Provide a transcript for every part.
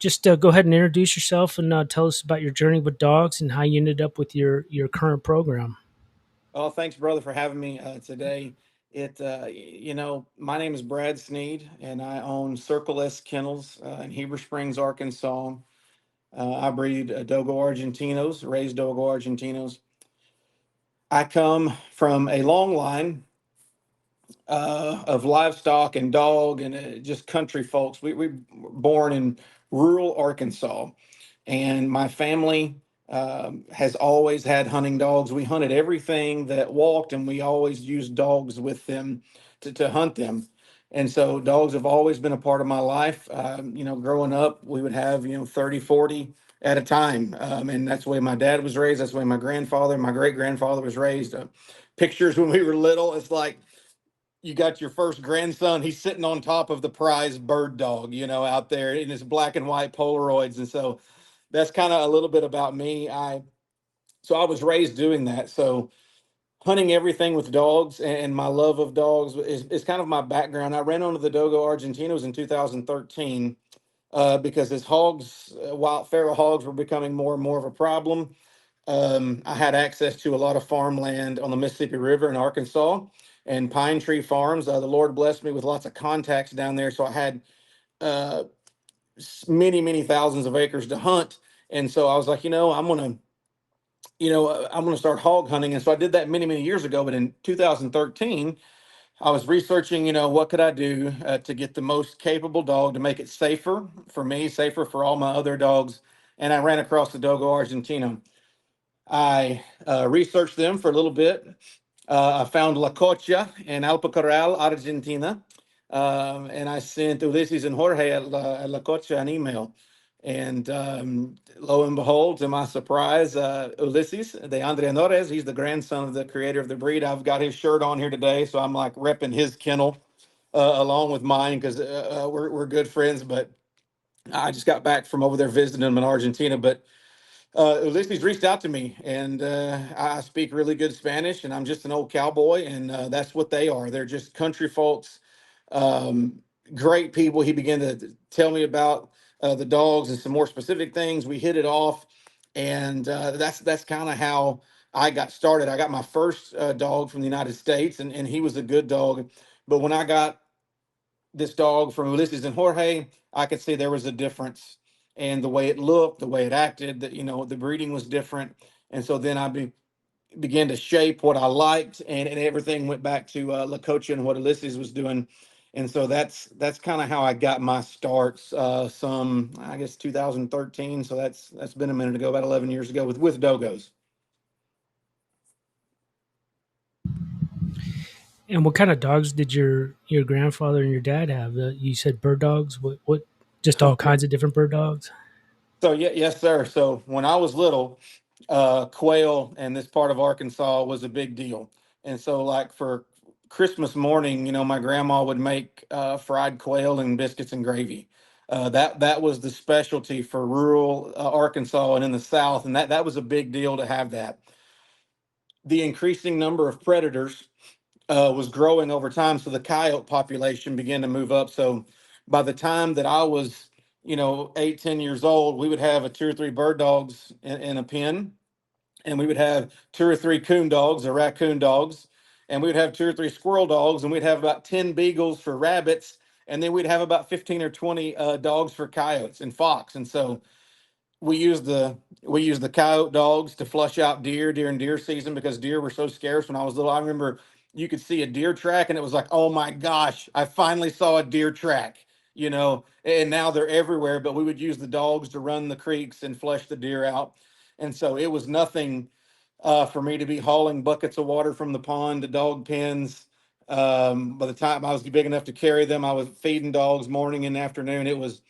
just go ahead and introduce yourself and tell us about your journey with dogs and how you ended up with your current program. Oh, thanks, brother, for having me today. My name is Brad Sneed, and I own Circle S Kennels in Heber Springs, Arkansas. I breed Dogo Argentinos, raised Dogo Argentinos. I come from a long line of livestock and dog and just country folks. We were born in rural Arkansas, and my family has always had hunting dogs. We hunted everything that walked, and we always used dogs with them to hunt them. And so dogs have always been a part of my life. Growing up, we would have, 30, 40 at a time. And that's the way my dad was raised. That's the way my grandfather, my great grandfather was raised. Pictures when we were little, it's like you got your first grandson, he's sitting on top of the prize bird dog, out there in his black and white Polaroids. And so that's kind of a little bit about me. I was raised doing that. So hunting everything with dogs and my love of dogs is kind of my background. I ran onto the Dogo Argentinos in 2013 because his hogs, wild feral hogs, were becoming more and more of a problem. I had access to a lot of farmland on the Mississippi River in Arkansas and pine tree farms. The Lord blessed me with lots of contacts down there, so I had uh, many, many thousands of acres to hunt. And so I was like, I'm gonna start hog hunting. And so I did that many, many years ago. But in 2013, I was researching, what could I do to get the most capable dog to make it safer for me, safer for all my other dogs. And I ran across the Dogo Argentino. I researched them for a little bit. I found La Cocha in Alpucarral, Argentina. And I sent Ulysses and Jorge at La Cocha an email. And lo and behold, to my surprise, Ulysses de Andreanores, he's the grandson of the creator of the breed. I've got his shirt on here today, so I'm like repping his kennel along with mine because we're good friends. But I just got back from over there visiting him in Argentina. But Ulysses reached out to me, and I speak really good Spanish, and I'm just an old cowboy, and that's what they are. They're just country folks, um, great people. He began to tell me about the dogs and some more specific things. We hit it off, and that's kind of how I got started. I got my first dog from the United States, and he was a good dog. But when I got this dog from Ulysses and Jorge, I could see there was a difference and the way it looked, the way it acted, that the breeding was different. And so then began to shape what I liked, and everything went back to Lacocha and what Ulysses was doing. And so that's kind of how I got my starts. Some I guess 2013. So that's been a minute ago, about 11 years ago with Dogos. And what kind of dogs did your grandfather and your dad have? You said bird dogs. What? Just all kinds of different bird dogs. So yeah, yes, sir. So when I was little, quail in this part of Arkansas was a big deal, and so like for Christmas morning, my grandma would make fried quail and biscuits and gravy. That was the specialty for rural Arkansas and in the South, and that was a big deal to have that. The increasing number of predators was growing over time, so the coyote population began to move up. So by the time that I was, 8, 10 years old, we would have a two or three bird dogs in a pen, and we would have two or three coon dogs or raccoon dogs, and we would have two or three squirrel dogs, and we'd have about 10 beagles for rabbits, and then we'd have about 15 or 20 dogs for coyotes and fox. And so we use the coyote dogs to flush out deer during deer season because deer were so scarce when I was little. I remember you could see a deer track and it was like, oh my gosh, I finally saw a deer track, and now they're everywhere. But we would use the dogs to run the creeks and flush the deer out. And so it was nothing for me to be hauling buckets of water from the pond to dog pens. By the time I was big enough to carry them, I was feeding dogs morning and afternoon. It was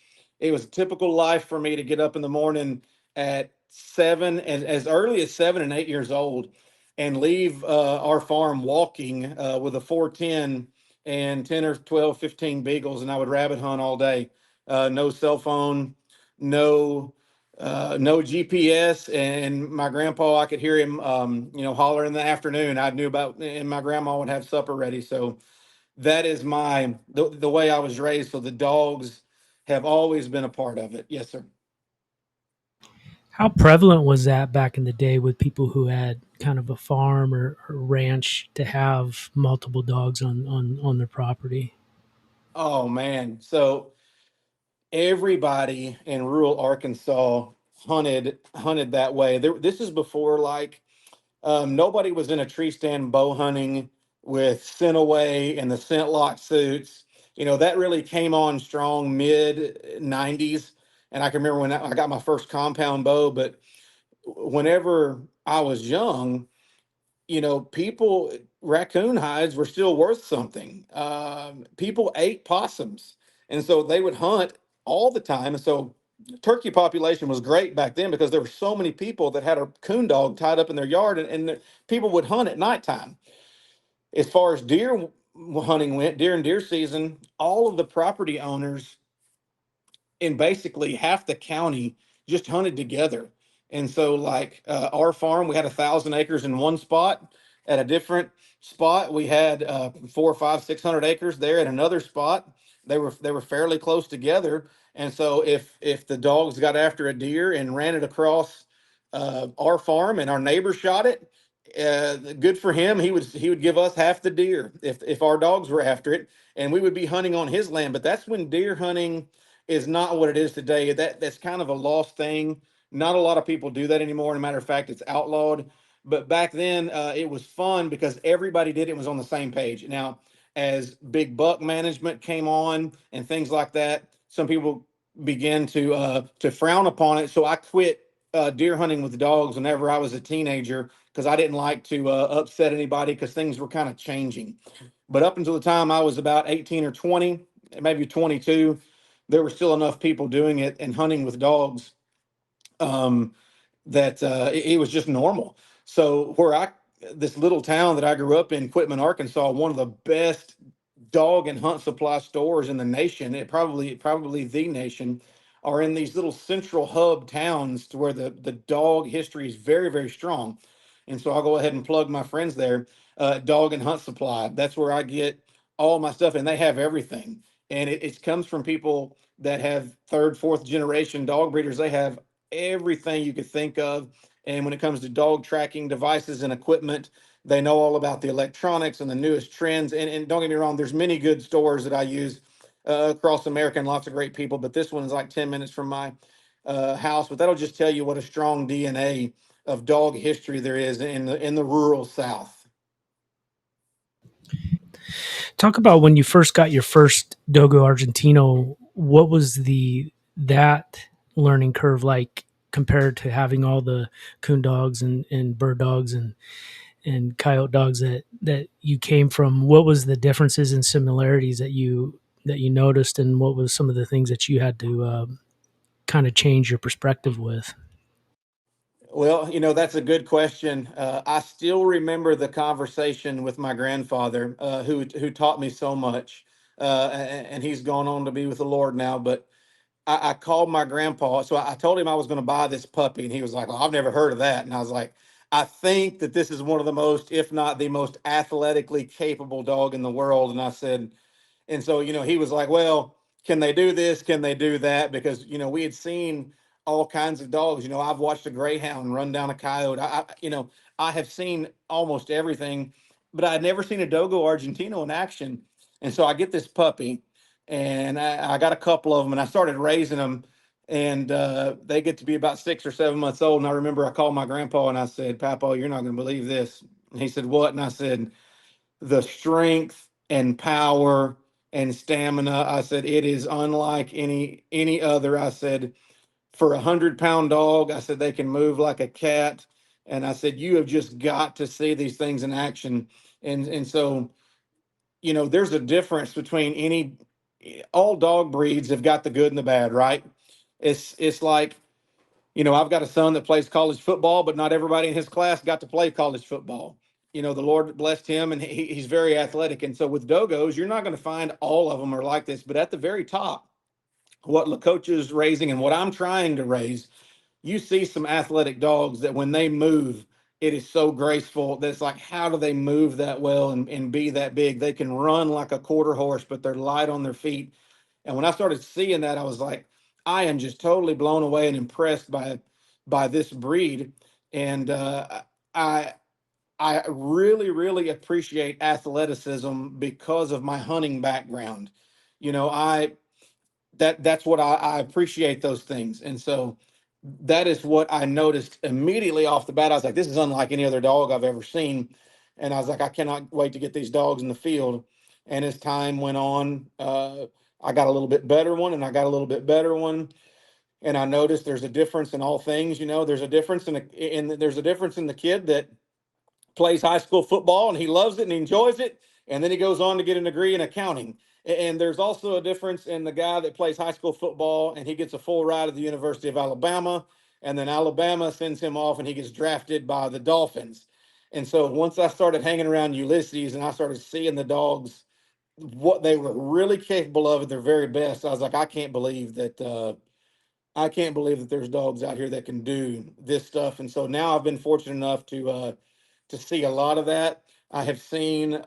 a typical life for me to get up in the morning at 7, as early as 7 and 8 years old, and leave our farm walking with a 410 and 10 or 12, 15 beagles, and I would rabbit hunt all day. No cell phone, no no GPS, and my grandpa, I could hear him, holler in the afternoon. I knew about, and my grandma would have supper ready. So that is the way I was raised. So the dogs have always been a part of it. Yes, sir. How prevalent was that back in the day with people who had kind of a farm or ranch to have multiple dogs on their property? Oh man. So everybody in rural Arkansas hunted that way. This is before like nobody was in a tree stand bow hunting with scent away and the scent lock suits. You know, that really came on strong mid 90s. And I can remember when I got my first compound bow, but whenever I was young, you know, people, raccoon hides were still worth something. People ate possums, and so they would hunt all the time. And so, turkey population was great back then because there were so many people that had a coon dog tied up in their yard, and people would hunt at nighttime. As far as deer hunting went, deer and deer season, all of the property owners in basically half the county just hunted together. And so, like our farm, we had 1,000 acres in one spot. At a different spot, we had 400, 500, 600 acres there. At another spot, they were fairly close together. And so, if the dogs got after a deer and ran it across our farm, and our neighbor shot it, good for him. He would give us half the deer if our dogs were after it, and we would be hunting on his land. But that's when deer hunting is not what it is today. That's kind of a lost thing. Not a lot of people do that anymore. As a matter of fact, it's outlawed. But back then, it was fun because everybody did it and was on the same page. Now, as big buck management came on and things like that, some people began to frown upon it. So I quit deer hunting with dogs whenever I was a teenager because I didn't like to upset anybody because things were kind of changing. But up until the time I was about 18 or 20, maybe 22, there were still enough people doing it and hunting with dogs um, that it was just normal. So this little town that I grew up in, Quitman, Arkansas, one of the best dog and hunt supply stores in the nation, probably the nation, are in these little central hub towns to where the dog history is very, very strong. And so I'll go ahead and plug my friends there, Dog and Hunt Supply. That's where I get all my stuff, and they have everything. And it comes from people that have third, fourth generation dog breeders. They have everything you could think of. And when it comes to dog tracking devices and equipment, they know all about the electronics and the newest trends. And don't get me wrong, there's many good stores that I use across America and lots of great people, but this one is like 10 minutes from my house. But that'll just tell you what a strong DNA of dog history there is in the rural South. Talk about when you first got your first Dogo Argentino. What was the that learning curve like compared to having all the coon dogs and bird dogs and coyote dogs that you came from? What was the differences and similarities that you noticed, and what was some of the things that you had to kind of change your perspective with? Well, that's a good question. I still remember the conversation with my grandfather, who taught me so much, and he's gone on to be with the Lord now. But I called my grandpa, so I told him I was going to buy this puppy, and he was like, "Well, I've never heard of that." And I was like, "I think that this is one of the most, if not the most, athletically capable dog in the world." And I said, and so, he was like, well, can they do this? Can they do that? Because, we had seen all kinds of dogs. I've watched a greyhound run down a coyote. I have seen almost everything, but I'd never seen a Dogo Argentino in action. And so I get this puppy, and I got a couple of them, and I started raising them. And they get to be about 6 or 7 months old. And I remember I called my grandpa and I said, Papa, you're not going to believe this. And he said, what? And I said, the strength and power and stamina. I said it is unlike any other. I said for 100-pound dog, I said they can move like a cat. And I said you have just got to see these things in action. And so there's a difference between any all dog breeds have got the good and the bad, right? It's like I've got a son that plays college football, but not everybody in his class got to play college football. The Lord blessed him, and he's very athletic. And so with dogos, you're not going to find all of them are like this, but at the very top, what Lakocha is raising and what I'm trying to raise, you see some athletic dogs that when they move, it is so graceful that it's like, how do they move that well and be that big? They can run like a quarter horse, but they're light on their feet. And when I started seeing that, I was like, I am just totally blown away and impressed by this breed. And I I really, really appreciate athleticism because of my hunting background. I that's what I appreciate those things. And so that is what I noticed immediately off the bat. I was like, this is unlike any other dog I've ever seen. And I was like, I cannot wait to get these dogs in the field. And as time went on, I got a little bit better one and I got a little bit better one. And I noticed there's a difference in all things. There's a difference there's a difference in the kid that plays high school football and he loves it and he enjoys it. And then he goes on to get a degree in accounting. And there's also a difference in the guy that plays high school football and he gets a full ride at the University of Alabama. And then Alabama sends him off and he gets drafted by the Dolphins. And so once I started hanging around Ulysses and I started seeing the dogs, what they were really capable of at their very best, I was like, I can't believe that there's dogs out here that can do this stuff. And so now I've been fortunate enough to see a lot of that. I have seen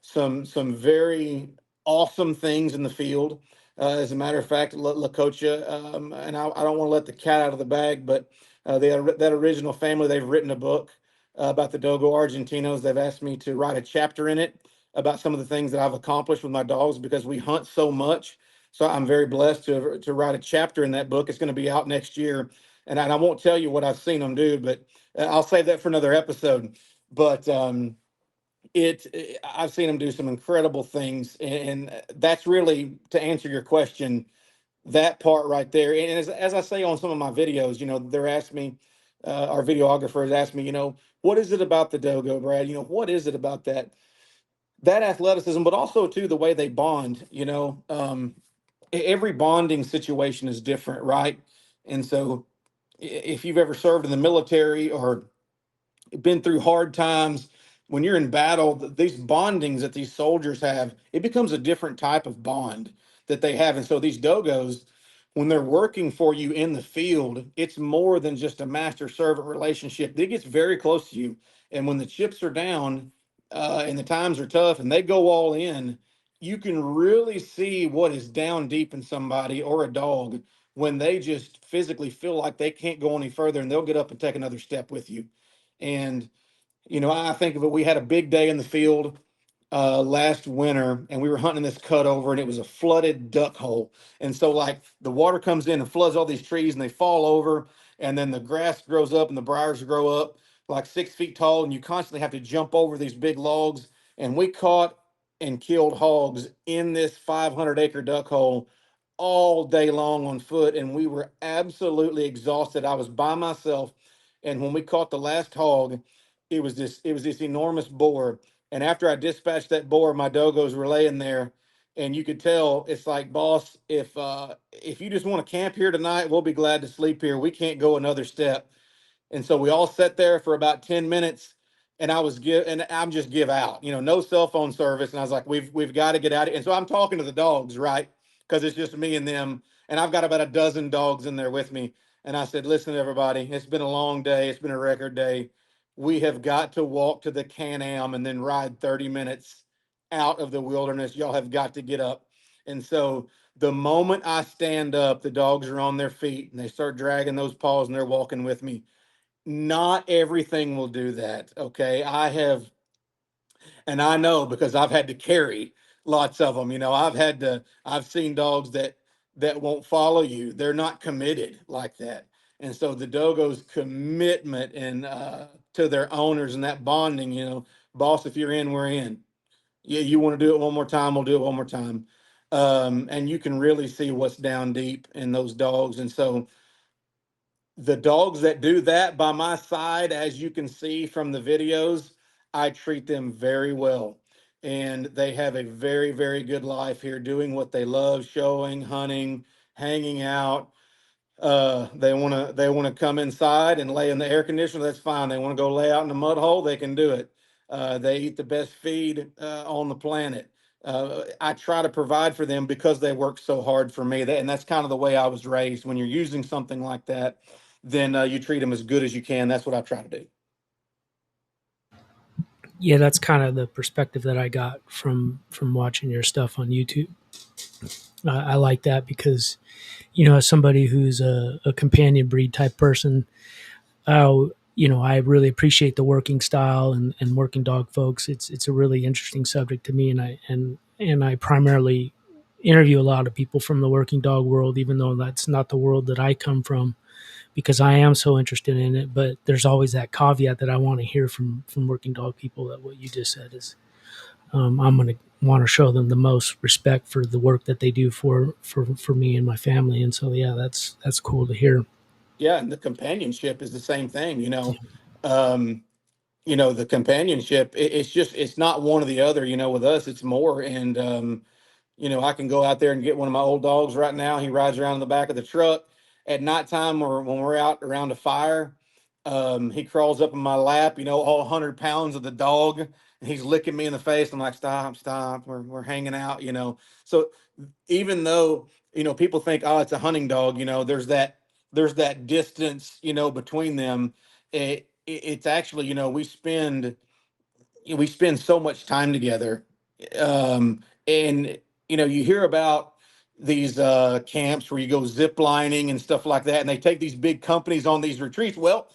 some very awesome things in the field. As a matter of fact, Lakocha, and I don't want to let the cat out of the bag, but that original family, they've written a book about the Dogo Argentinos. They've asked me to write a chapter in it about some of the things that I've accomplished with my dogs because we hunt so much. So I'm very blessed to write a chapter in that book. It's going to be out next year, and I won't tell you what I've seen them do, but I'll save that for another episode. But I've seen them do some incredible things, and that's really to answer your question. That part right there, and as I say on some of my videos, they're asking me, our videographers asked me, what is it about the Dogo, Brad? What is it about that athleticism, but also too the way they bond. Every bonding situation is different, right? And so, if you've ever served in the military or been through hard times, when you're in battle, these bondings that these soldiers have, it becomes a different type of bond that they have. And so these dogos, when they're working for you in the field, it's more than just a master servant relationship. It gets very close to you. And when the chips are down and the times are tough and they go all in, you can really see what is down deep in somebody or a dog when they just physically feel like they can't go any further and they'll get up and take another step with you. And I think of it. We had a big day in the field last winter, and we were hunting this cutover, and it was a flooded duck hole. And so, like, the water comes in and floods all these trees, and they fall over, and then the grass grows up, and the briars grow up like 6 feet tall, and you constantly have to jump over these big logs. And we caught and killed hogs in this 500-acre duck hole all day long on foot, and we were absolutely exhausted. I was by myself, and when we caught the last hog, it was this enormous boar. And after I dispatched that boar, my dogos were laying there, and you could tell it's like, boss, if you just want to camp here tonight, we'll be glad to sleep here. We can't go another step. And so we all sat there for about 10 minutes and I'm just give out, no cell phone service. And I was like, we've got to get out of here. And so I'm talking to the dogs, right? Because it's just me and them. And I've got about a dozen dogs in there with me. And I said, listen, everybody, it's been a long day. It's been a record day. We have got to walk to the Can-Am and then ride 30 minutes out of the wilderness. Y'all have got to get up. And so the moment I stand up, the dogs are on their feet and they start dragging those paws and they're walking with me. Not everything will do that. Okay. And I know because I've had to carry lots of them. I've seen dogs that won't follow you. They're not committed like that. And so the dogo's commitment and to their owners and that bonding, boss, if you're in, we're in. Yeah, you want to do it one more time, we'll do it one more time. And you can really see what's down deep in those dogs. And so the dogs that do that by my side, as you can see from the videos, I treat them very well. And they have a very, very good life here doing what they love, showing, hunting, hanging out. They want to come inside and lay in the air conditioner. That's fine. They want to go lay out in the mud hole. They can do it. They eat the best feed on the planet. I try to provide for them because they work so hard for me. And that's kind of the way I was raised. When you're using something like that, then you treat them as good as you can. That's what I try to do. Yeah, that's kind of the perspective that I got from watching your stuff on YouTube. I like that because, as somebody who's a companion breed type person, I really appreciate the working style and working dog folks. It's a really interesting subject to me, and I primarily interview a lot of people from the working dog world, even though that's not the world that I come from, because I am so interested in it. But there's always that caveat that I want to hear from working dog people, that what you just said is, I'm going to want to show them the most respect for the work that they do for me and my family. And so, yeah, that's cool to hear. Yeah, and the companionship is the same thing. Um, the companionship. It's not one or the other. With us, it's more. And I can go out there and get one of my old dogs right now. He rides around in the back of the truck at nighttime, or when we're out around a fire. He crawls up in my lap, all 100 pounds of the dog, and he's licking me in the face. I'm like, stop, stop. We're hanging out. So even though, people think, oh, it's a hunting dog, there's that distance, between them. It's actually, we spend so much time together. And you hear about these camps where you go zip lining and stuff like that, and they take these big companies on these retreats. Well,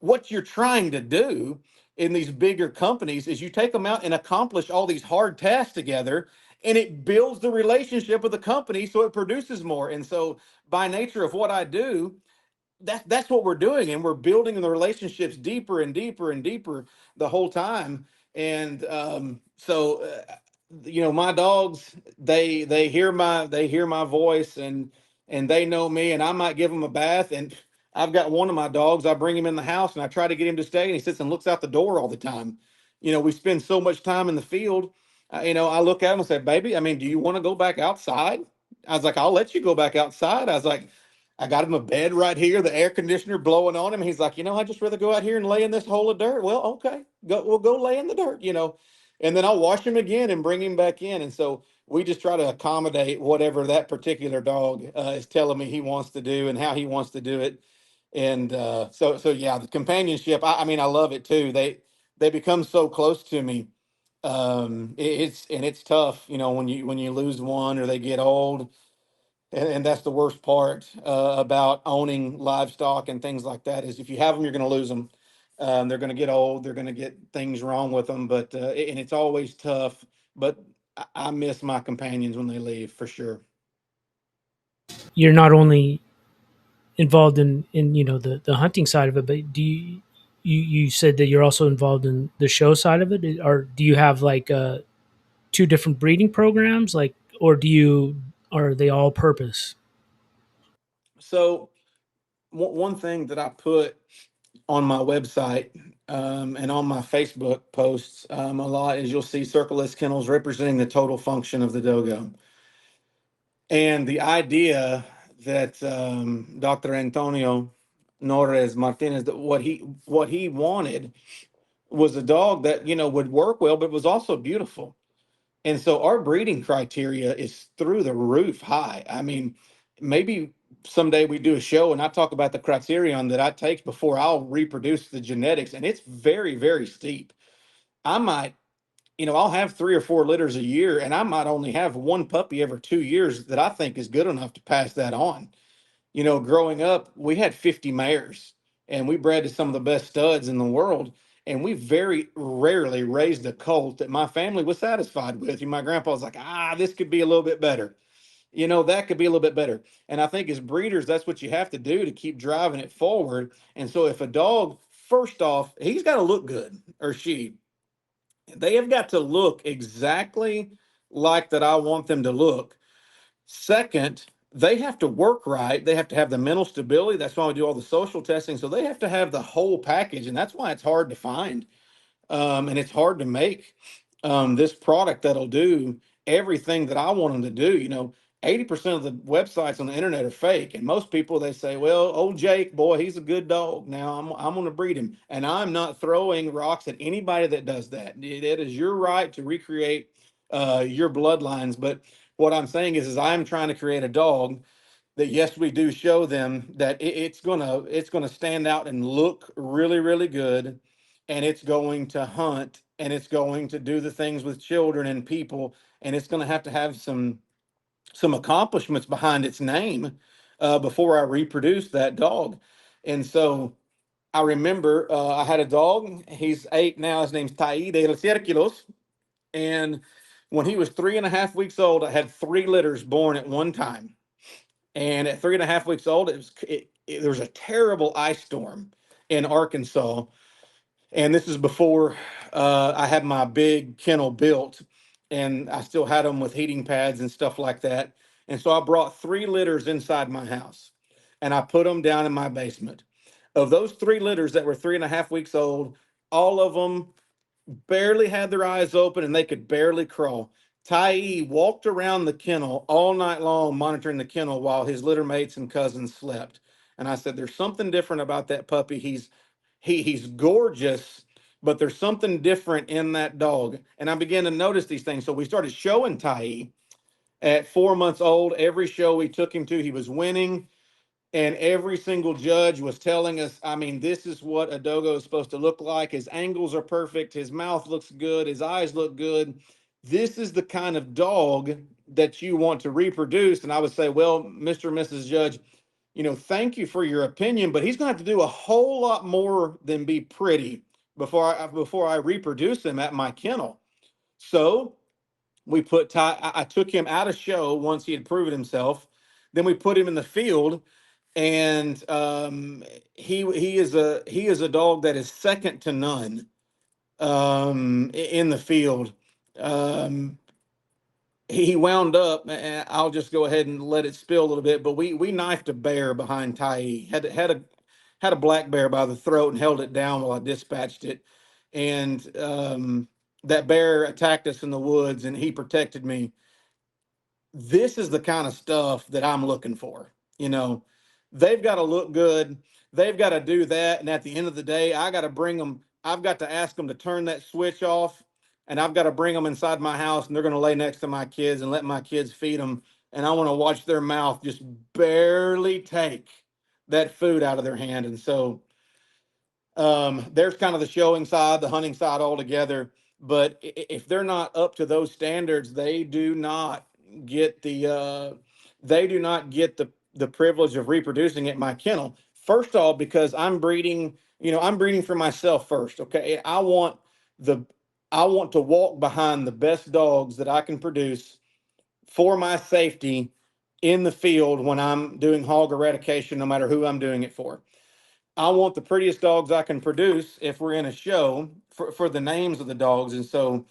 what you're trying to do in these bigger companies is you take them out and accomplish all these hard tasks together, and it builds the relationship with the company, so it produces more. And so by nature of what I do, that's what we're doing, and we're building the relationships deeper and deeper and deeper the whole time. And so my dogs, they hear my voice, and they know me, and I might give them a bath. And I've got one of my dogs, I bring him in the house and I try to get him to stay, and he sits and looks out the door all the time. We spend so much time in the field. I look at him and say, baby, I mean, do you want to go back outside? I was like, I'll let you go back outside. I was like, I got him a bed right here, the air conditioner blowing on him. He's like, I'd just rather go out here and lay in this hole of dirt. Well, okay, we'll go lay in the dirt. And then I'll wash him again and bring him back in. And so we just try to accommodate whatever that particular dog is telling me he wants to do and how he wants to do it. And so yeah, the companionship. I mean, I love it too. They become so close to me. It's tough, when you lose one or they get old, and that's the worst part about owning livestock and things like that, is if you have them, you're going to lose them. They're going to get old. They're going to get things wrong with them. But and it's always tough. But I miss my companions when they leave, for sure. You're not only involved in the hunting side of it, but you said that you're also involved in the show side of it, or do you have like two different breeding programs, like, or are they all purpose? So one thing that I put on my website, and on my Facebook posts, a lot, is you'll see circle-less kennels representing the total function of the dogo. And the idea that Dr. Antonio Norres Martinez, that what he wanted was a dog that would work well, but was also beautiful. And so our breeding criteria is through the roof high. I mean, maybe someday we do a show and I talk about the criterion that I take before I'll reproduce the genetics, and it's very, very steep. I might, I'll have 3 or 4 litters a year, and I might only have one puppy every 2 years that I think is good enough to pass that on. Growing up, we had 50 mares, and we bred to some of the best studs in the world. And we very rarely raised a colt that my family was satisfied with. My grandpa was like, this could be a little bit better. That could be a little bit better. And I think as breeders, that's what you have to do to keep driving it forward. And so if a dog, first off, he's got to look good, or she, they have got to look exactly like that I want them to look. Second, they have to work right. They have to have the mental stability. That's why we do all the social testing. So they have to have the whole package. And that's why it's hard to find, and it's hard to make this product that'll do everything that I want them to do. 80% of the websites on the internet are fake, and most people, they say, "Well, old Jake, boy, he's a good dog. Now I'm going to breed him." And I'm not throwing rocks at anybody that does that. It is your right to recreate your bloodlines, but what I'm saying is I'm trying to create a dog that, yes, we do show them that it's gonna stand out and look really, really good, and it's going to hunt, and it's going to do the things with children and people, and it's going to have some some accomplishments behind its name before I reproduced that dog. And so I remember I had a dog. He's 8 now. His name's Tai de los Círculos. And when he was 3.5 weeks old, I had 3 litters born at one time. And at 3.5 weeks old, there was a terrible ice storm in Arkansas, and this is before I had my big kennel built, and I still had them with heating pads and stuff like that. And so I brought 3 litters inside my house, and I put them down in my basement. Of those 3 litters that were 3.5 weeks old, all of them barely had their eyes open and they could barely crawl. Tai walked around the kennel all night long, monitoring the kennel while his litter mates and cousins slept. And I said, "There's something different about that puppy. He's gorgeous, but there's something different in that dog." And I began to notice these things. So we started showing Tai at 4 months old. Every show we took him to, he was winning. And every single judge was telling us, I mean, this is what a dogo is supposed to look like. His angles are perfect. His mouth looks good. His eyes look good. This is the kind of dog that you want to reproduce. And I would say, well, Mr. and Mrs. Judge, thank you for your opinion, but he's going to have to do a whole lot more than be pretty before I reproduce him at my kennel. So we put Ty. I took him out of show once he had proven himself. Then we put him in the field, and he is a dog that is second to none in the field. Um, he wound up, and I'll just go ahead and let it spill a little bit. But we knifed a bear behind Tai. Had a black bear by the throat and held it down while I dispatched it, and that bear attacked us in the woods, and he protected me. This is the kind of stuff that I'm looking for. You know, they've got to look good. They've got to do that. And at the end of the day, I got to bring them, I've got to ask them to turn that switch off. And I've got to bring them inside my house, and they're going to lay next to my kids and let my kids feed them. And I want to watch their mouth just barely take that food out of their hand. And so there's kind of the showing side, the hunting side altogether. But if they're not up to those standards, get the they do not get the privilege of reproducing at my kennel. First off, because I'm breeding for myself first. Okay, the I want to walk behind the best dogs that I can produce for my safety in the field when I'm doing hog eradication, no matter who I'm doing it for. I want the prettiest dogs I can produce if we're in a show for the names of the dogs. And so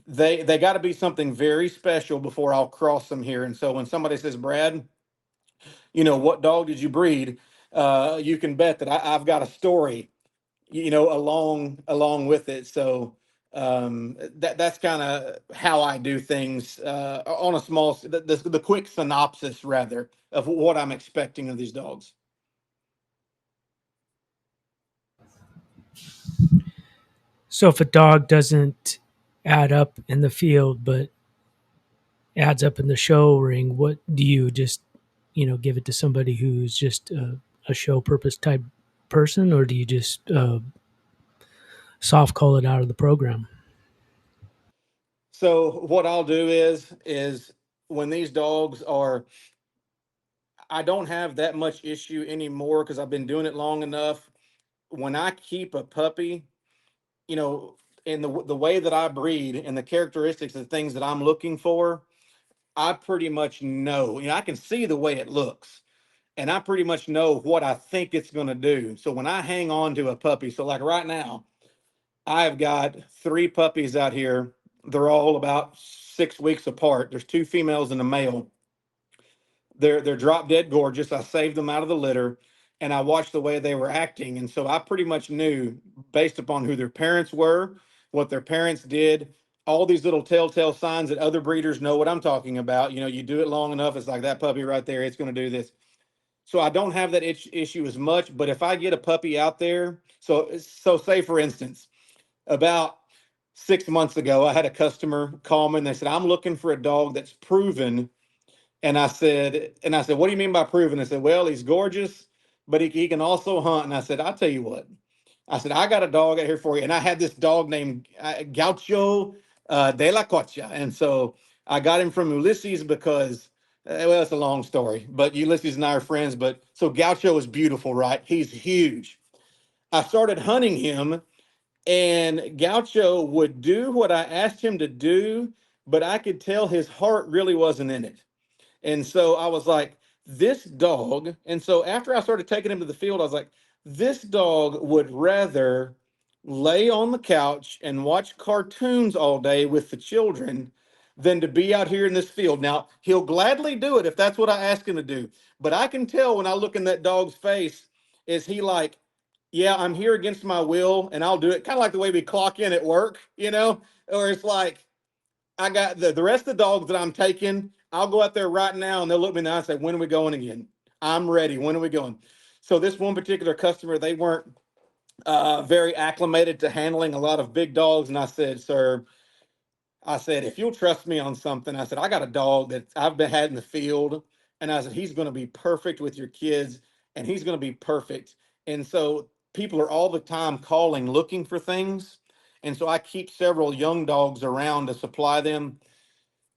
they got to be something very special before I'll cross them here. And so when somebody says, Brad, what dog did you breed? You can bet that I've got a story, along with it. So that's kind of how I do things on a small, the quick synopsis rather of what I'm expecting of these dogs. So if a dog doesn't add up in the field but adds up in the show ring, what do you just give it to somebody who's just a show purpose type person, or do you just soft call it out of the program? So what I'll do is when these dogs are, I don't have that much issue anymore because I've been doing it long enough. When I keep a puppy, you know, in the way that I breed and the characteristics and things that I'm looking for, I pretty much know. I can see the way it looks, and I pretty much know what I think it's going to do. So when I hang on to a puppy, so like right now, I've got 3 puppies out here. They're all about 6 weeks apart. There's 2 females and a male. They're drop dead gorgeous. I saved them out of the litter, and I watched the way they were acting, and so I pretty much knew based upon who their parents were, what their parents did, all these little telltale signs that other breeders know what I'm talking about. You do it long enough, it's like that puppy right there. It's going to do this. So I don't have that issue as much. But if I get a puppy out there, so say for instance, about 6 months ago, I had a customer call me and they said, I'm looking for a dog that's proven. And I said, what do you mean by proven? They said, well, he's gorgeous, but he can also hunt. And I said, I'll tell you what. I said, I got a dog out here for you. And I had this dog named Gaucho de la Cocha. And so I got him from Ulysses because Well, it's a long story, but Ulysses and I are friends. But so Gaucho is beautiful, right? He's huge. I started hunting him, and Gaucho would do what I asked him to do, but I could tell his heart really wasn't in it. And so I was like, this dog. And so after I started taking him to the field, I was like, this dog would rather lay on the couch and watch cartoons all day with the children than to be out here in this field. Now, he'll gladly do it if that's what I ask him to do. But I can tell when I look in that dog's face, is he like, yeah, I'm here against my will and I'll do it. Kind of like the way we clock in at work, or it's like, I got the rest of the dogs that I'm taking. I'll go out there right now and they'll look me in the eye and say, when are we going again? I'm ready. When are we going? So this one particular customer, they weren't very acclimated to handling a lot of big dogs. And I said, sir, I said, if you'll trust me on something, I said, I got a dog that I've been had in the field. And I said, he's going to be perfect with your kids and he's going to be perfect. And so people are all the time calling, looking for things. And so I keep several young dogs around to supply them.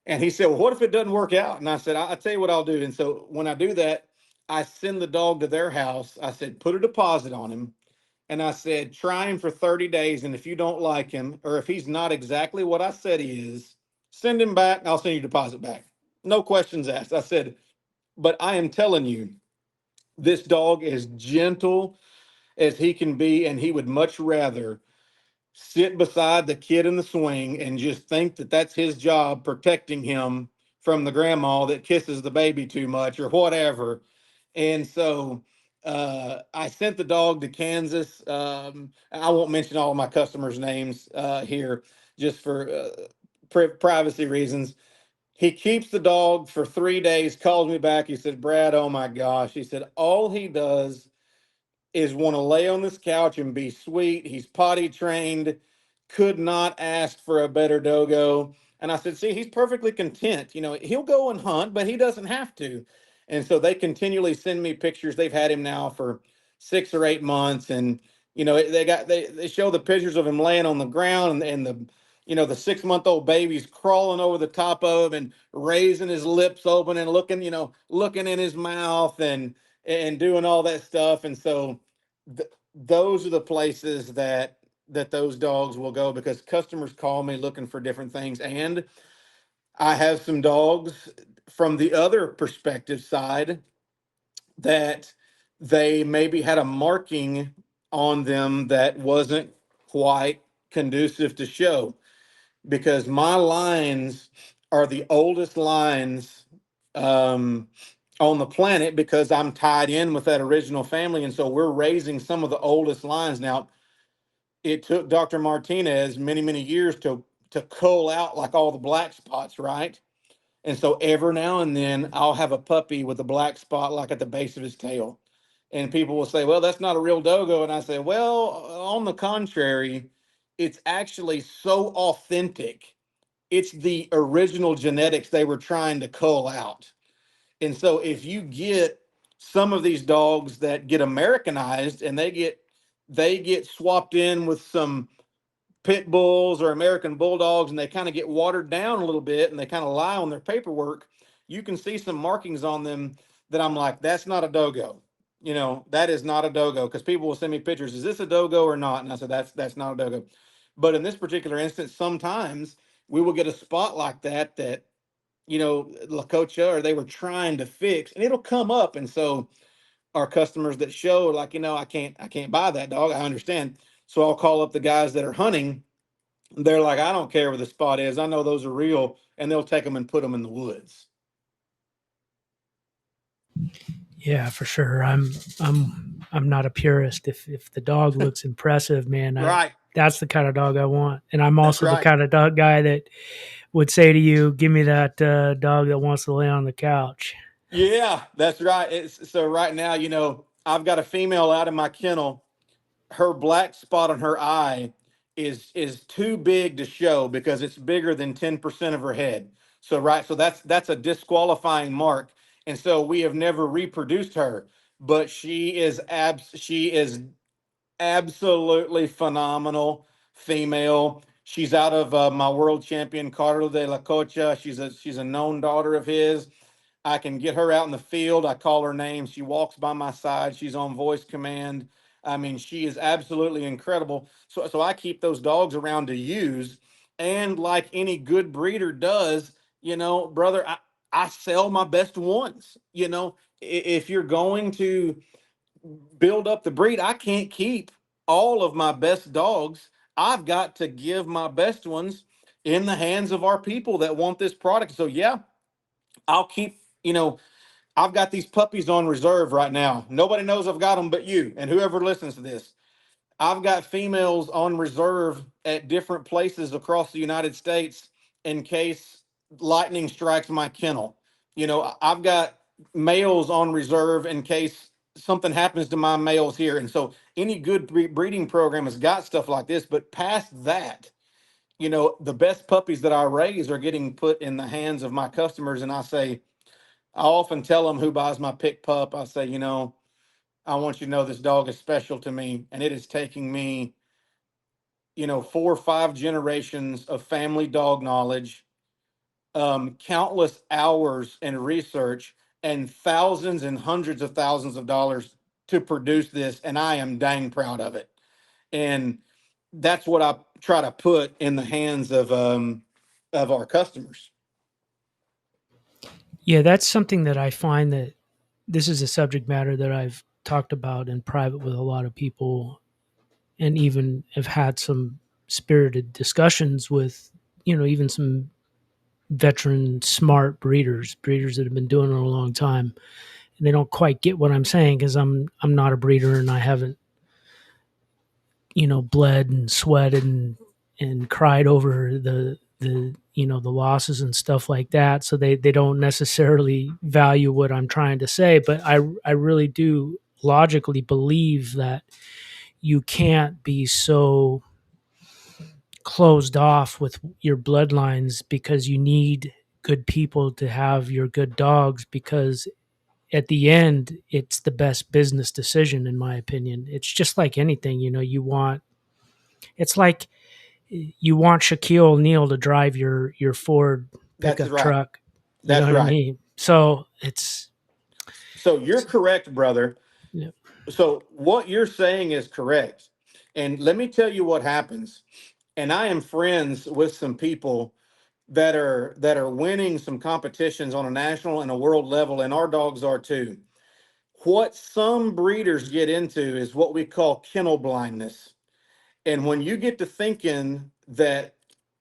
And he said, well, what if it doesn't work out? And I said, I'll tell you what I'll do. And so when I do that, I send the dog to their house. I said, put a deposit on him. And I said, try him for 30 days. And if you don't like him, or if he's not exactly what I said he is, send him back. And I'll send you deposit back. No questions asked. I said, but I am telling you, this dog is gentle as he can be. And he would much rather sit beside the kid in the swing and just think that that's his job protecting him from the grandma that kisses the baby too much or whatever. And so I sent the dog to Kansas. I won't mention all of my customers' names here just for privacy reasons. He keeps the dog for 3 days, calls me back. He said, Brad, oh my gosh. He said, all he does is want to lay on this couch and be sweet. He's potty trained, could not ask for a better dogo. And I said, see, he's perfectly content. He'll go and hunt, but he doesn't have to. And so they continually send me pictures. They've had him now for 6 or 8 months. And, they show the pictures of him laying on the ground and the 6 month old baby's crawling over the top of him and raising his lips open and looking in his mouth and doing all that stuff. And so those are the places that those dogs will go because customers call me looking for different things. And I have some dogs from the other perspective side that they maybe had a marking on them that wasn't quite conducive to show, because my lines are the oldest lines um, on the planet because I'm tied in with that original family. And so we're raising some of the oldest lines. Now, it took Dr. Martinez many, many years to cull out like all the black spots, right? And so every now and then I'll have a puppy with a black spot like at the base of his tail. And people will say, well, that's not a real dogo. And I say, well, on the contrary, it's actually so authentic. It's the original genetics they were trying to cull out. And so if you get some of these dogs that get Americanized and they get swapped in with some pit bulls or American bulldogs and they kind of get watered down a little bit and they kind of lie on their paperwork, you can see some markings on them that I'm like, that's not a dogo. That is not a dogo, because people will send me pictures. Is this a dogo or not? And I said, that's not a dogo. But in this particular instance, sometimes we will get a spot like that La Cocha or they were trying to fix, and it'll come up. And so our customers that show like, I can't buy that dog. I understand. So I'll call up the guys that are hunting. They're like, I don't care where the spot is. I know those are real, and they'll take them and put them in the woods. Yeah, for sure. I'm not a purist. If the dog looks impressive, man, I Right. that's the kind of dog I want. And I'm That's also the right. kind of dog guy that would say to you, "Give me that dog that wants to lay on the couch." Yeah, that's right. So right now, I've got a female out in my kennel. Her black spot on her eye is too big to show because it's bigger than 10% of her head. So right, so that's a disqualifying mark. And so we have never reproduced her, but she is absolutely phenomenal female. She's out of my world champion Carlos de la Cocha. She's a known daughter of his. I can get her out in the field. I call her name. She walks by my side. She's on voice command. I mean, she is absolutely incredible. So I keep those dogs around to use. And like any good breeder does, brother, I sell my best ones. If you're going to build up the breed, I can't keep all of my best dogs. I've got to give my best ones in the hands of our people that want this product. So yeah, I'll keep, I've got these puppies on reserve right now. Nobody knows I've got them but you and whoever listens to this. I've got females on reserve at different places across the United States in case lightning strikes my kennel. I've got males on reserve in case something happens to my males here. And so any good breeding program has got stuff like this. But past that, the best puppies that I raise are getting put in the hands of my customers. And I often tell them who buys my pick pup, I say, I want you to know this dog is special to me. And it is taking me, 4 or 5 generations of family dog knowledge, countless hours in research, and thousands and hundreds of thousands of dollars to produce this. And I am dang proud of it. And that's what I try to put in the hands of our customers. Yeah, that's something that I find that this is a subject matter that I've talked about in private with a lot of people, and even have had some spirited discussions with, even some veteran smart breeders that have been doing it a long time. And they don't quite get what I'm saying because I'm not a breeder and I haven't, bled and sweated and cried over the losses and stuff like that. So they don't necessarily value what I'm trying to say. But I really do logically believe that you can't be so closed off with your bloodlines because you need good people to have your good dogs, because at the end it's the best business decision in my opinion. It's just like anything, it's like you want Shaquille O'Neal to drive your Ford That's pickup right. truck. You know That's what I right. mean? So it's So you're correct, brother. yeah. So what you're saying is correct. And let me tell you what happens. And I am friends with some people that are winning some competitions on a national and a world level, and our dogs are too. What some breeders get into is what we call kennel blindness. And when you get to thinking that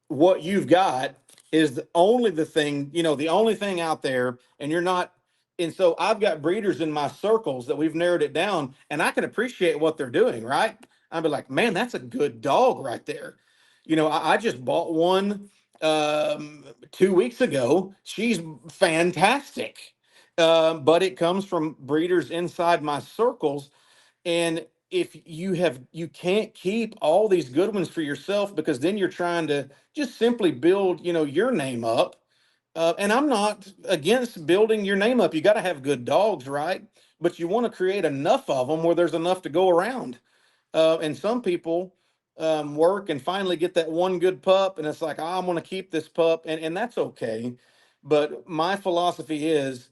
what you've got is only the thing, the only thing out there, and you're not. And so I've got breeders in my circles that we've narrowed it down, and I can appreciate what they're doing, right? I'd be like, man, that's a good dog right there. I just bought one 2 weeks ago. She's fantastic. But it comes from breeders inside my circles, and if you can't keep all these good ones for yourself, because then you're trying to just simply build, your name up. And I'm not against building your name up. You got to have good dogs, right? But you want to create enough of them where there's enough to go around. And some people work and finally get that one good pup, and it's like, oh, I'm going to keep this pup, and that's okay. But my philosophy is,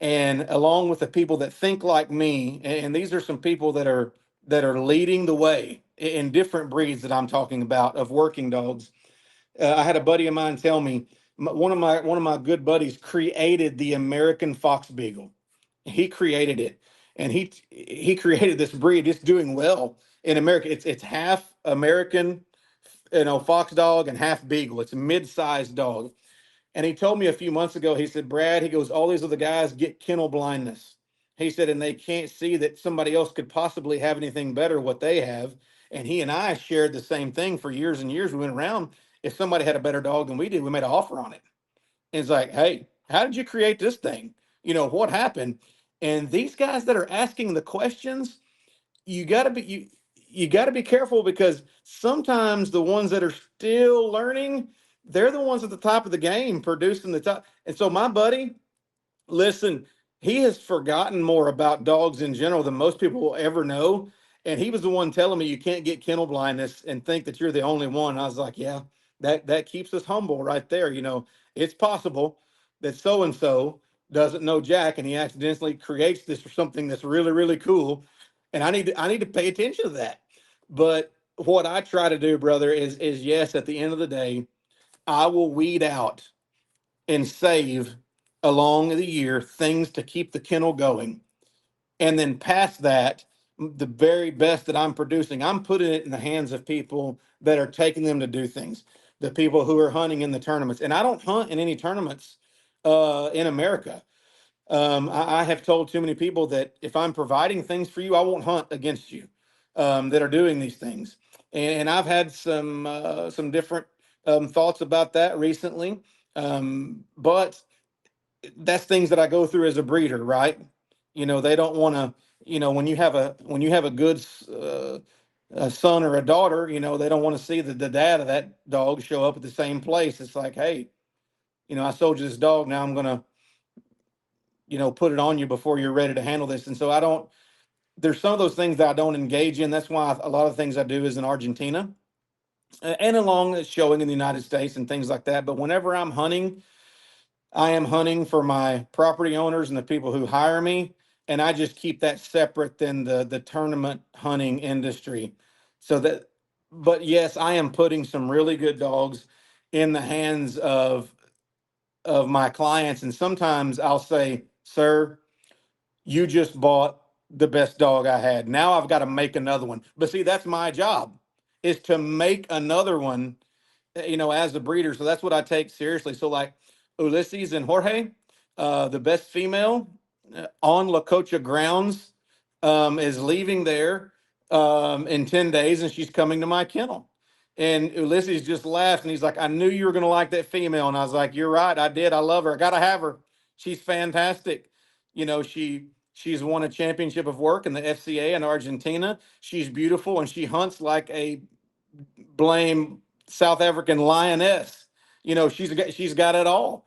and along with the people that think like me, and these are some people that are leading the way in different breeds that I'm talking about of working dogs. I had a buddy of mine tell me, one of my good buddies created the American Fox Beagle. He created it, and he created this breed. It's doing well in America. It's half American, fox dog, and half beagle. It's a mid-sized dog. And he told me a few months ago, he said, Brad, he goes, all these other guys get kennel blindness. He said, and they can't see that somebody else could possibly have anything better what they have. And he and I shared the same thing for years and years. We went around. If somebody had a better dog than we did, we made an offer on it. And it's like, hey, how did you create this thing? What happened? And these guys that are asking the questions, you got to be you got to be careful, because sometimes the ones that are still learning, they're the ones at the top of the game producing the top. And so my buddy, listen, he has forgotten more about dogs in general than most people will ever know. And he was the one telling me you can't get kennel blindness and think that you're the only one. I was like, yeah, that keeps us humble right there. It's possible that so and so doesn't know jack, and he accidentally creates this for something that's really, really cool. And I need to pay attention to that. But what I try to do, brother, is yes, at the end of the day, I will weed out and save along the year things to keep the kennel going. And then past that, the very best that I'm producing, I'm putting it in the hands of people that are taking them to do things. The people who are hunting in the tournaments, and I don't hunt in any tournaments in America. I have told too many people that if I'm providing things for you, I won't hunt against you that are doing these things. And I've had some different thoughts about that recently. But that's things that I go through as a breeder, right? They don't want to. When you have a good a son or a daughter, they don't want to see the dad of that dog show up at the same place. It's like, hey, I sold you this dog. Now I'm gonna, put it on you before you're ready to handle this. And so I don't. There's some of those things that I don't engage in. That's why a lot of things I do is in Argentina and along showing in the United States and things like that. But whenever I'm hunting, I am hunting for my property owners and the people who hire me, and I just keep that separate than the tournament hunting industry. So that, but yes, I am putting some really good dogs in the hands of my clients, and sometimes I'll say, "Sir, you just bought the best dog I had. Now I've got to make another one." But see, that's my job, is to make another one, as a breeder. So that's what I take seriously. So like Ulysses and Jorge, the best female on La Cocha grounds, is leaving there in 10 days, and she's coming to my kennel. And Ulysses just laughed and he's like, "I knew you were going to like that female." And I was like, "You're right. I did. I love her. I got to have her. She's fantastic." She's won a championship of work in the FCA in Argentina. She's beautiful and she hunts like a blame South African lioness. She's got it all.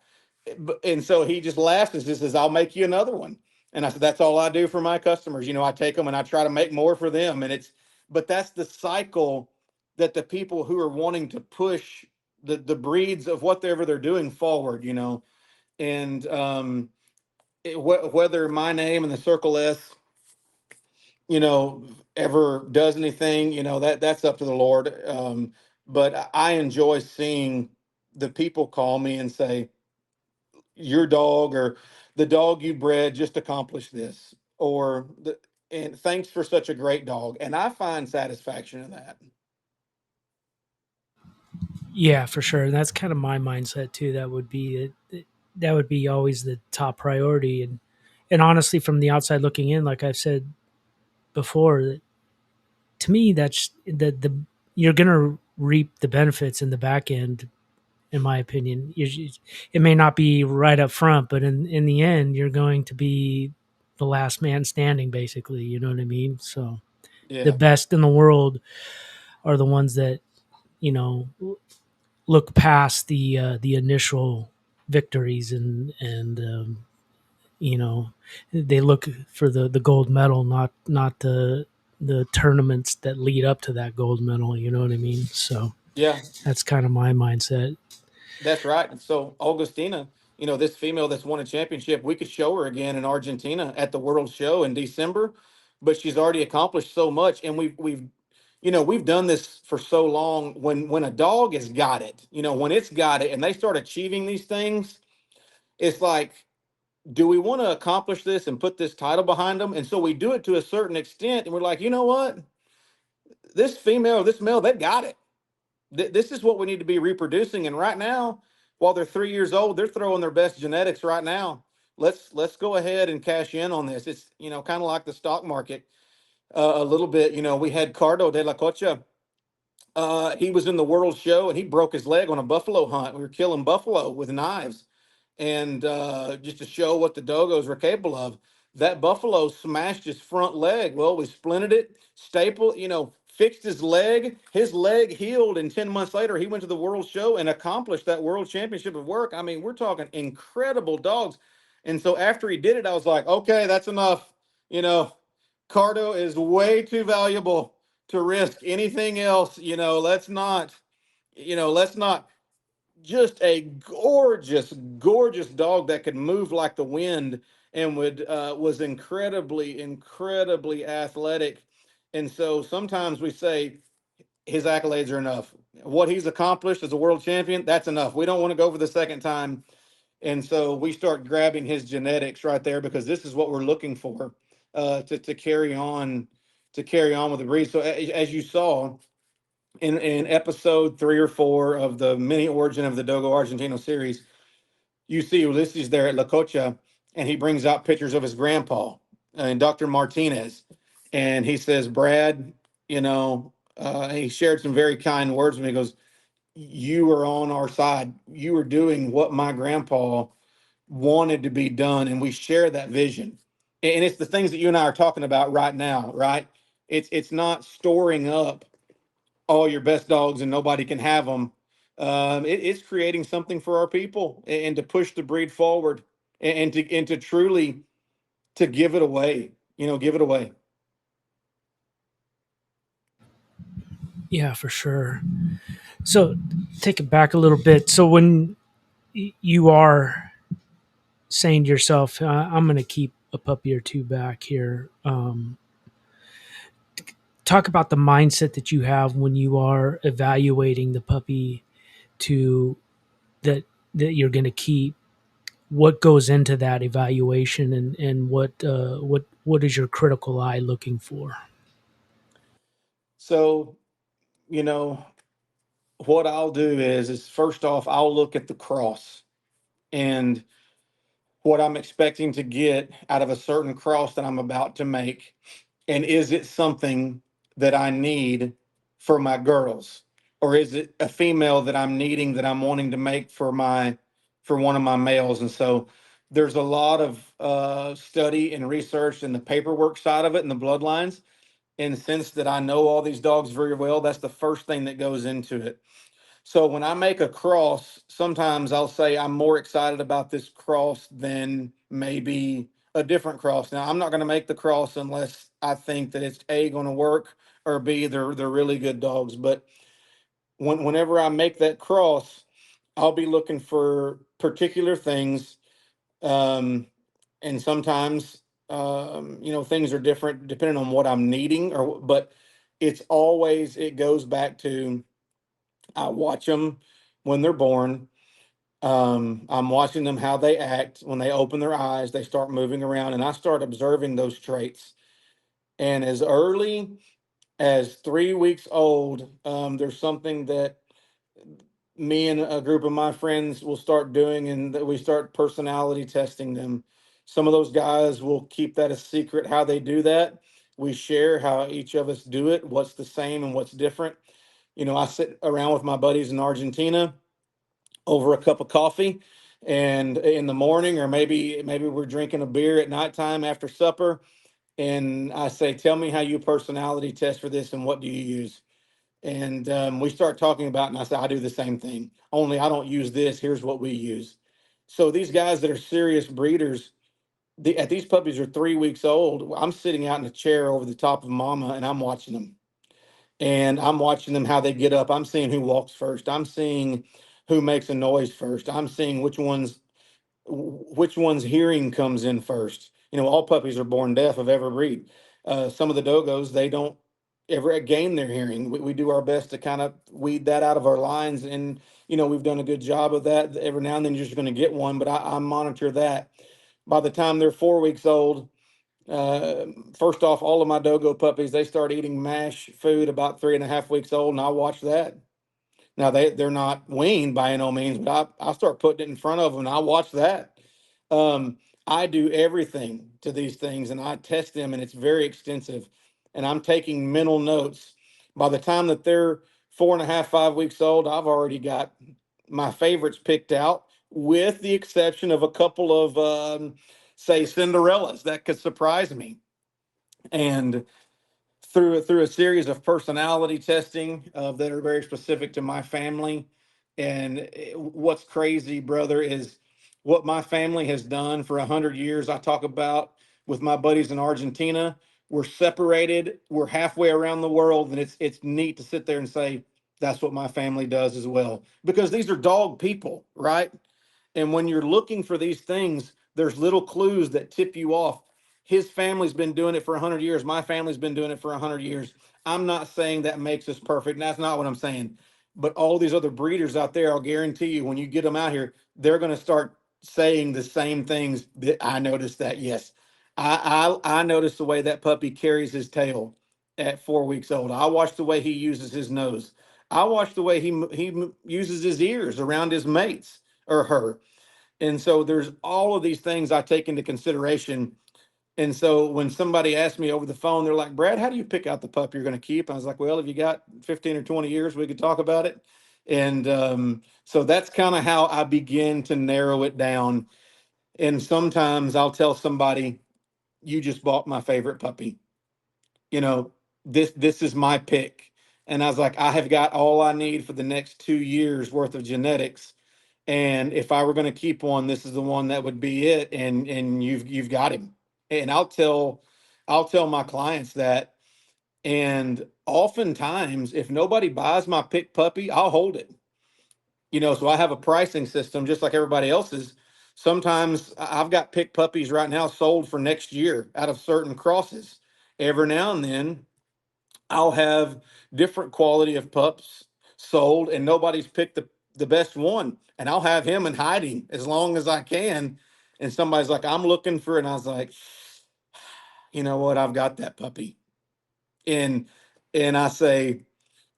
And so he just laughs and says, "I'll make you another one." And I said, "That's all I do for my customers. I take them and I try to make more for them." But that's the cycle that the people who are wanting to push the breeds of whatever they're doing forward. And whether my name and the Circle S, you know, ever does anything, that's up to the Lord. But I enjoy seeing the people call me and say, "Your dog or the dog you bred just accomplished this," and "Thanks for such a great dog." And I find satisfaction in that. Yeah, for sure. And that's kind of my mindset too. That would be always the top priority. And honestly, from the outside looking in, like I've said before, to me, that's the you're gonna reap the benefits in the back end. In my opinion, it may not be right up front, but in the end, you're going to be the last man standing, basically. You know what I mean? So the Yeah. best in the world are the ones that you know look past the initial victories and they look for the gold medal, not the tournaments that lead up to that gold medal. You know what I mean? So Yeah. that's kind of my mindset. That's right. And so Augustina, this female that's won a championship, we could show her again in Argentina at the World Show in December, but she's already accomplished so much. And we've done this for so long. When a dog has got it, when it's got it and they start achieving these things, it's like, do we want to accomplish this and put this title behind them? And so we do it to a certain extent. And we're like, you know what? This female or this male, they've got it. This is what we need to be reproducing. And right now, while they're 3 years old, they're throwing their best genetics right now. Let's go ahead and cash in on this. It's kind of like the stock market a little bit. We had Cardo de la Cocha. He was in the World Show and he broke his leg on a buffalo hunt. We were killing buffalo with knives, and just to show what the Dogos were capable of. That buffalo smashed his front leg. Well, we splinted it, stapled, fixed his leg. His leg healed, and 10 months later, he went to the World Show and accomplished that World Championship of work. I mean, we're talking incredible dogs. And so after he did it, I was like, okay, that's enough. You know, Cardo is way too valuable to risk anything else. Let's not just a gorgeous, gorgeous dog that could move like the wind and would was incredibly, incredibly athletic. And so sometimes we say his accolades are enough. What he's accomplished as a world champion, that's enough. We don't want to go for the second time. And so we start grabbing his genetics right there because this is what we're looking for to carry on with the breed. So as you saw, in episode 3 or 4 of the mini origin of the Dogo Argentino series, you see Ulysses there at La Cocha, and he brings out pictures of his grandpa and Dr. Martinez. And he says, Brad, he shared some very kind words with me. He goes, you are on our side. You are doing what my grandpa wanted to be done. And we share that vision. And it's the things that you and I are talking about right now, right? It's not storing up all your best dogs and nobody can have them. It's creating something for our people and to push the breed forward and to truly to give it away. Give it away. Yeah, for sure. So take it back a little bit. So when you are saying to yourself, I'm going to keep a puppy or two back here, talk about the mindset that you have when you are evaluating the puppy to that you're going to keep. What goes into that evaluation, and what is your critical eye looking for? So, you know, what I'll do is first off, I'll look at the cross and what I'm expecting to get out of a certain cross that I'm about to make. And is it something that I need for my girls? Or is it a female that I'm needing that I'm wanting to make for one of my males? And so there's a lot of study and research in the paperwork side of it and the bloodlines. And since that I know all these dogs very well, that's the first thing that goes into it. So when I make a cross, sometimes I'll say I'm more excited about this cross than maybe a different cross. Now, I'm not going to make the cross unless I think that it's A, going to work, or B, they're really good dogs. But whenever I make that cross, I'll be looking for particular things. Um, and sometimes, things are different depending on what I'm needing, but it goes back to I watch them when they're born. I'm watching them how they act when they open their eyes, they start moving around, and I start observing those traits. And as early as 3 weeks old, there's something that me and a group of my friends will start doing, and that we start personality testing them. Some of those guys will keep that a secret how they do that. We share how each of us do it, what's the same and what's different. I sit around with my buddies in Argentina over a cup of coffee and in the morning, or maybe we're drinking a beer at nighttime after supper, and I say, tell me how you personality test for this and what do you use. And we start talking about, and I say, I do the same thing, only I don't use this. Here's what we use. So these guys that are serious breeders, at these puppies are 3 weeks old, I'm sitting out in a chair over the top of mama and I'm watching them, and I'm watching them how they get up. I'm seeing who walks first. I'm seeing who makes a noise first. I'm seeing which one's hearing comes in first. All puppies are born deaf of every breed. Some of the dogos, they don't ever gain their hearing. We do our best to kind of weed that out of our lines, and we've done a good job of that. Every now and then you're just going to get one, but I monitor that. By the time they're 4 weeks old, uh, first off, all of my dogo puppies, they start eating mash food about 3.5 weeks old, and I watch that. Now they're not weaned by no means, but I start putting it in front of them and I watch that. Um, I do everything to these things and I test them, and it's very extensive. And I'm taking mental notes. By the time that they're 4.5, 5 weeks old, I've already got my favorites picked out, with the exception of a couple of say Cinderellas that could surprise me. And through a series of personality testing that are very specific to my family. And what's crazy, brother, is what my family has done for 100 years. I talk about with my buddies in Argentina. We're separated. We're halfway around the world, and it's neat to sit there and say, That's what my family does as well. Because these are dog people, right? And when you're looking for these things, there's little clues that tip you off. His family's been doing it for 100 years. My family's been doing it for 100 years. I'm not saying that makes us perfect. And that's not what I'm saying. But all these other breeders out there, I'll guarantee you, when you get them out here, they're going to start saying the same things that I noticed that. Yes, I noticed the way that puppy carries his tail at 4 weeks old. I watched the way he uses his nose. I watched the way he uses his ears around his mates or her. And so there's all of these things I take into consideration. And so when somebody asked me over the phone, they're like, Brad, how do you pick out the pup you're going to keep? I was like, well, if you got 15 or 20 years, we could talk about it. And so that's kind of how I begin to narrow it down. And sometimes I'll tell somebody, you just bought my favorite puppy. You know, this is my pick. And I was like, I have got all I need for the next 2 years worth of genetics. And if I were going to keep one, this is the one that would be it. And you've got him. And I'll tell my clients that. And oftentimes, if nobody buys my pick puppy, I'll hold it. So I have a pricing system just like everybody else's. Sometimes I've got pick puppies right now sold for next year out of certain crosses. Every now and then I'll have different quality of pups sold and nobody's picked the best one. And I'll have him in hiding as long as I can. And somebody's like, I'm looking for it. And I was like, you know what? I've got that puppy. And and I say,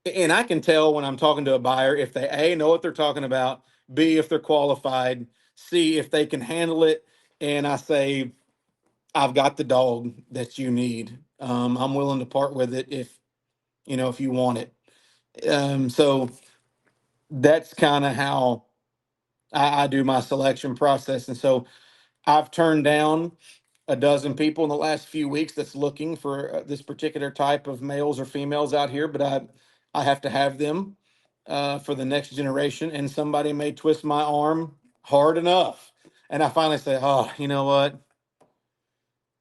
and I can tell when I'm talking to a buyer if they A know what they're talking about, B if they're qualified, C if they can handle it. And I say, I've got the dog that you need. I'm willing to part with it if you want it. So that's kind of how I do my selection process. And so I've turned down a dozen people in the last few weeks that's looking for this particular type of males or females out here, but I have to have them for the next generation. And somebody may twist my arm hard enough, and I finally say, "Oh, you know what?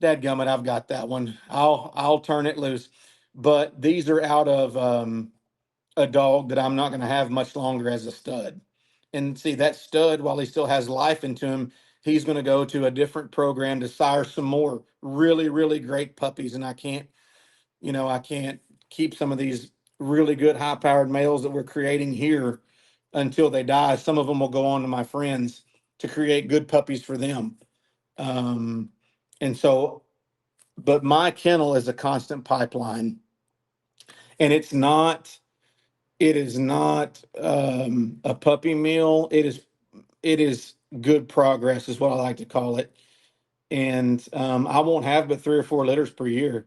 Dadgummit, I've got that one. I'll turn it loose." But these are out of a dog that I'm not going to have much longer as a stud. And see, that stud, while he still has life into him, he's going to go to a different program to sire some more really, really great puppies. And I can't keep some of these really good high powered males that we're creating here until they die. Some of them will go on to my friends to create good puppies for them. Um, and so, but my kennel is a constant pipeline, and it is not a puppy mill. It is good progress, is what I like to call it. And I won't have but 3 or 4 litters per year.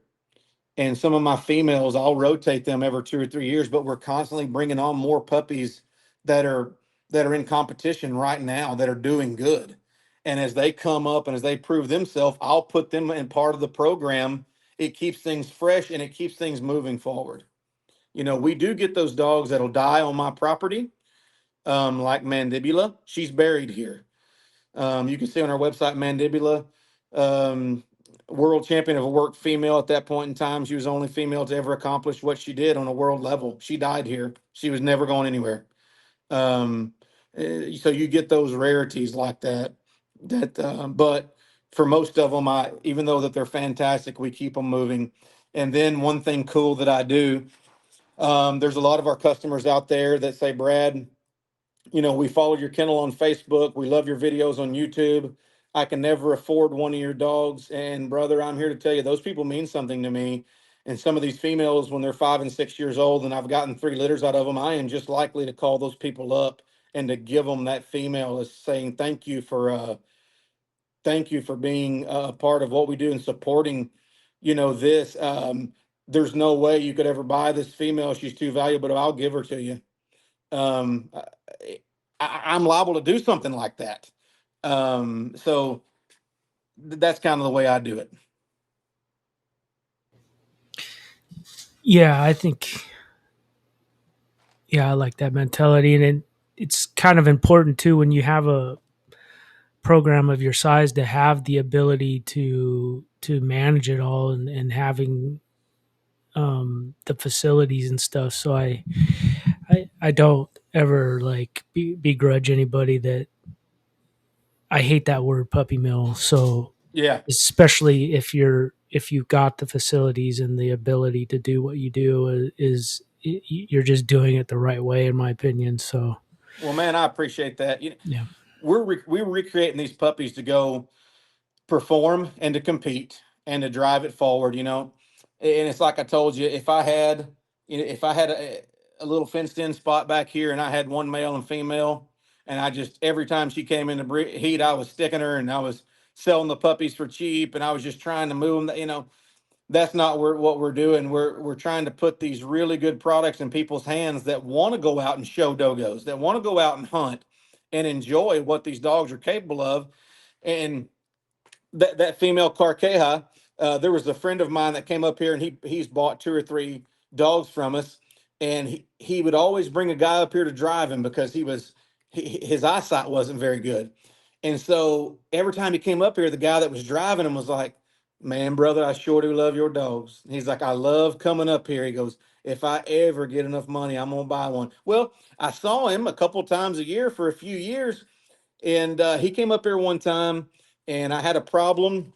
And some of my females, I'll rotate them every 2 or 3 years. But we're constantly bringing on more puppies that are that are in competition right now that are doing good. And as they come up and as they prove themselves, I'll put them in part of the program. It keeps things fresh and it keeps things moving forward. We do get those dogs that'll die on my property, like Mandibula. She's buried here. You can see on our website, Mandibula, um, world champion of a work female at that point in time. She was the only female to ever accomplish what she did on a world level. She died here. She was never going anywhere. Um, so you get those rarities like that. But for most of them, even though that they're fantastic, we keep them moving. And then one thing cool that I do, there's a lot of our customers out there that say, Brad, we followed your kennel on Facebook. We love your videos on YouTube. I can never afford one of your dogs. And brother, I'm here to tell you, those people mean something to me. And some of these females, when they're 5 and 6 years old and I've gotten 3 litters out of them, I am just likely to call those people up and to give them that female as saying, thank you for being a part of what we do and supporting, this. There's no way you could ever buy this female. She's too valuable, but I'll give her to you. um, I'm liable to do something like that. So that's kind of the way I do it. Yeah, I think, yeah, I like that mentality. And it's kind of important too when you have a program of your size to have the ability to manage it all, and having the facilities and stuff. So I I don't ever like begrudge anybody that I hate that word puppy mill. So Yeah. especially if you've got the facilities and the ability to do what you do is you're just doing it the right way in my opinion. So Well, man, I appreciate that. yeah. We're recreating these puppies to go perform and to compete and to drive it forward. And it's like I told you, if I had a little fenced in spot back here, and I had one male and female, and I just every time she came into heat, I was sticking her, and I was selling the puppies for cheap, and I was just trying to move them. That's not what we're doing. We're trying to put these really good products in people's hands that want to go out and show dogos, that want to go out and hunt and enjoy what these dogs are capable of. And that female Carqueja, there was a friend of mine that came up here, and he's bought two or three dogs from us, and he would always bring a guy up here to drive him because his eyesight wasn't very good. And so every time he came up here, the guy that was driving him was like, "Man, brother, I sure do love your dogs." He's like, "I love coming up here." He goes, "If I ever get enough money, I'm gonna buy one." Well, I saw him a couple times a year for a few years, and he came up here one time, and I had a problem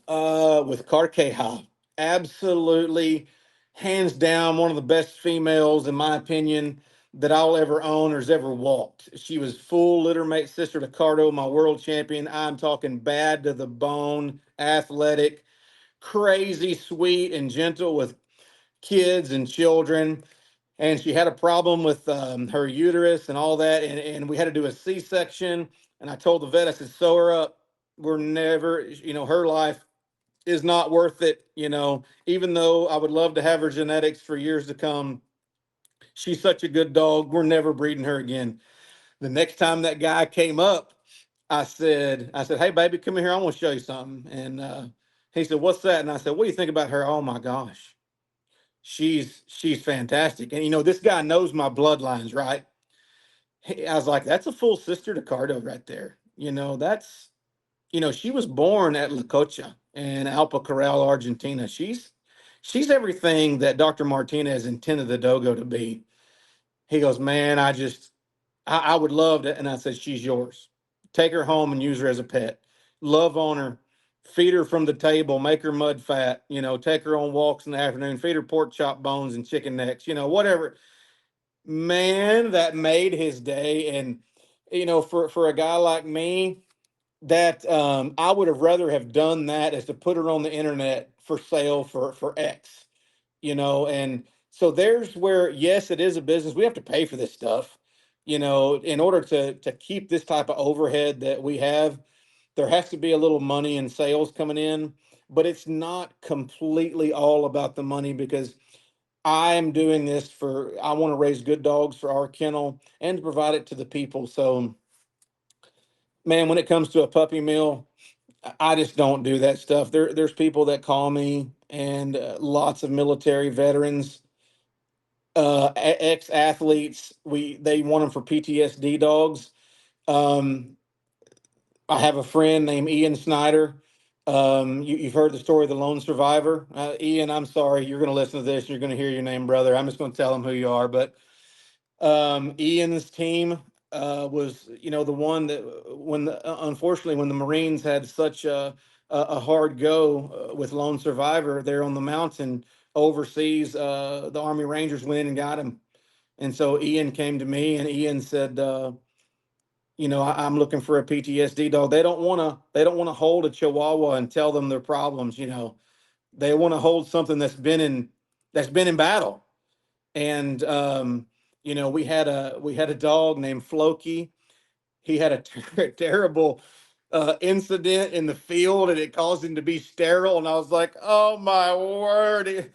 with Carqueja. Absolutely, hands down, one of the best females, in my opinion, that I'll ever own or has ever walked. She was full litter mate sister to Cardo, my world champion. I'm talking bad to the bone, athletic, crazy, sweet, and gentle with kids and children. And she had a problem with her uterus and all that. And we had to do a C section. And I told the vet, I said, sew her up. We're never, her life is not worth it. Even though I would love to have her genetics for years to come, she's such a good dog. We're never breeding her again. The next time that guy came up, I said, "Hey, baby, come here. I want to show you something." And he said, "What's that?" And I said, "What do you think about her?" "Oh my gosh, she's fantastic." And this guy knows my bloodlines, right? I was like, "That's a full sister to Cardo right there." She was born at La Cocha in Alpa Corral, Argentina. She's everything that Dr. Martinez intended the dogo to be. He goes, "Man, I would love to." And I said, "She's yours. Take her home and use her as a pet. Love on her, feed her from the table, make her mud fat, take her on walks in the afternoon, feed her pork chop bones and chicken necks, whatever." Man, that made his day. And, for a guy like me, that I would have rather have done that as to put her on the internet for sale for X, and so there's where, yes, it is a business. We have to pay for this stuff, in order to keep this type of overhead that we have. There has to be a little money and sales coming in, but it's not completely all about the money, because I'm doing this I want to raise good dogs for our kennel and to provide it to the people. So, man, when it comes to a puppy mill, I just don't do that stuff. There's people that call me, and lots of military veterans, ex athletes. They want them for PTSD dogs. Um, I have a friend named Ian Snyder. You've heard the story of the lone survivor. Ian, I'm sorry, you're going to listen to this. You're going to hear your name, brother. I'm just going to tell them who you are. But Ian's team was, the one that unfortunately, when the Marines had such a hard go with lone survivor there on the mountain overseas, the Army Rangers went in and got him. And so Ian came to me, and Ian said, I'm looking for a PTSD dog. They don't want to hold a Chihuahua and tell them their problems. They want to hold something that's been in battle. And we had a dog named Floki. He had a terrible incident in the field, and it caused him to be sterile. And I was like, "Oh my word!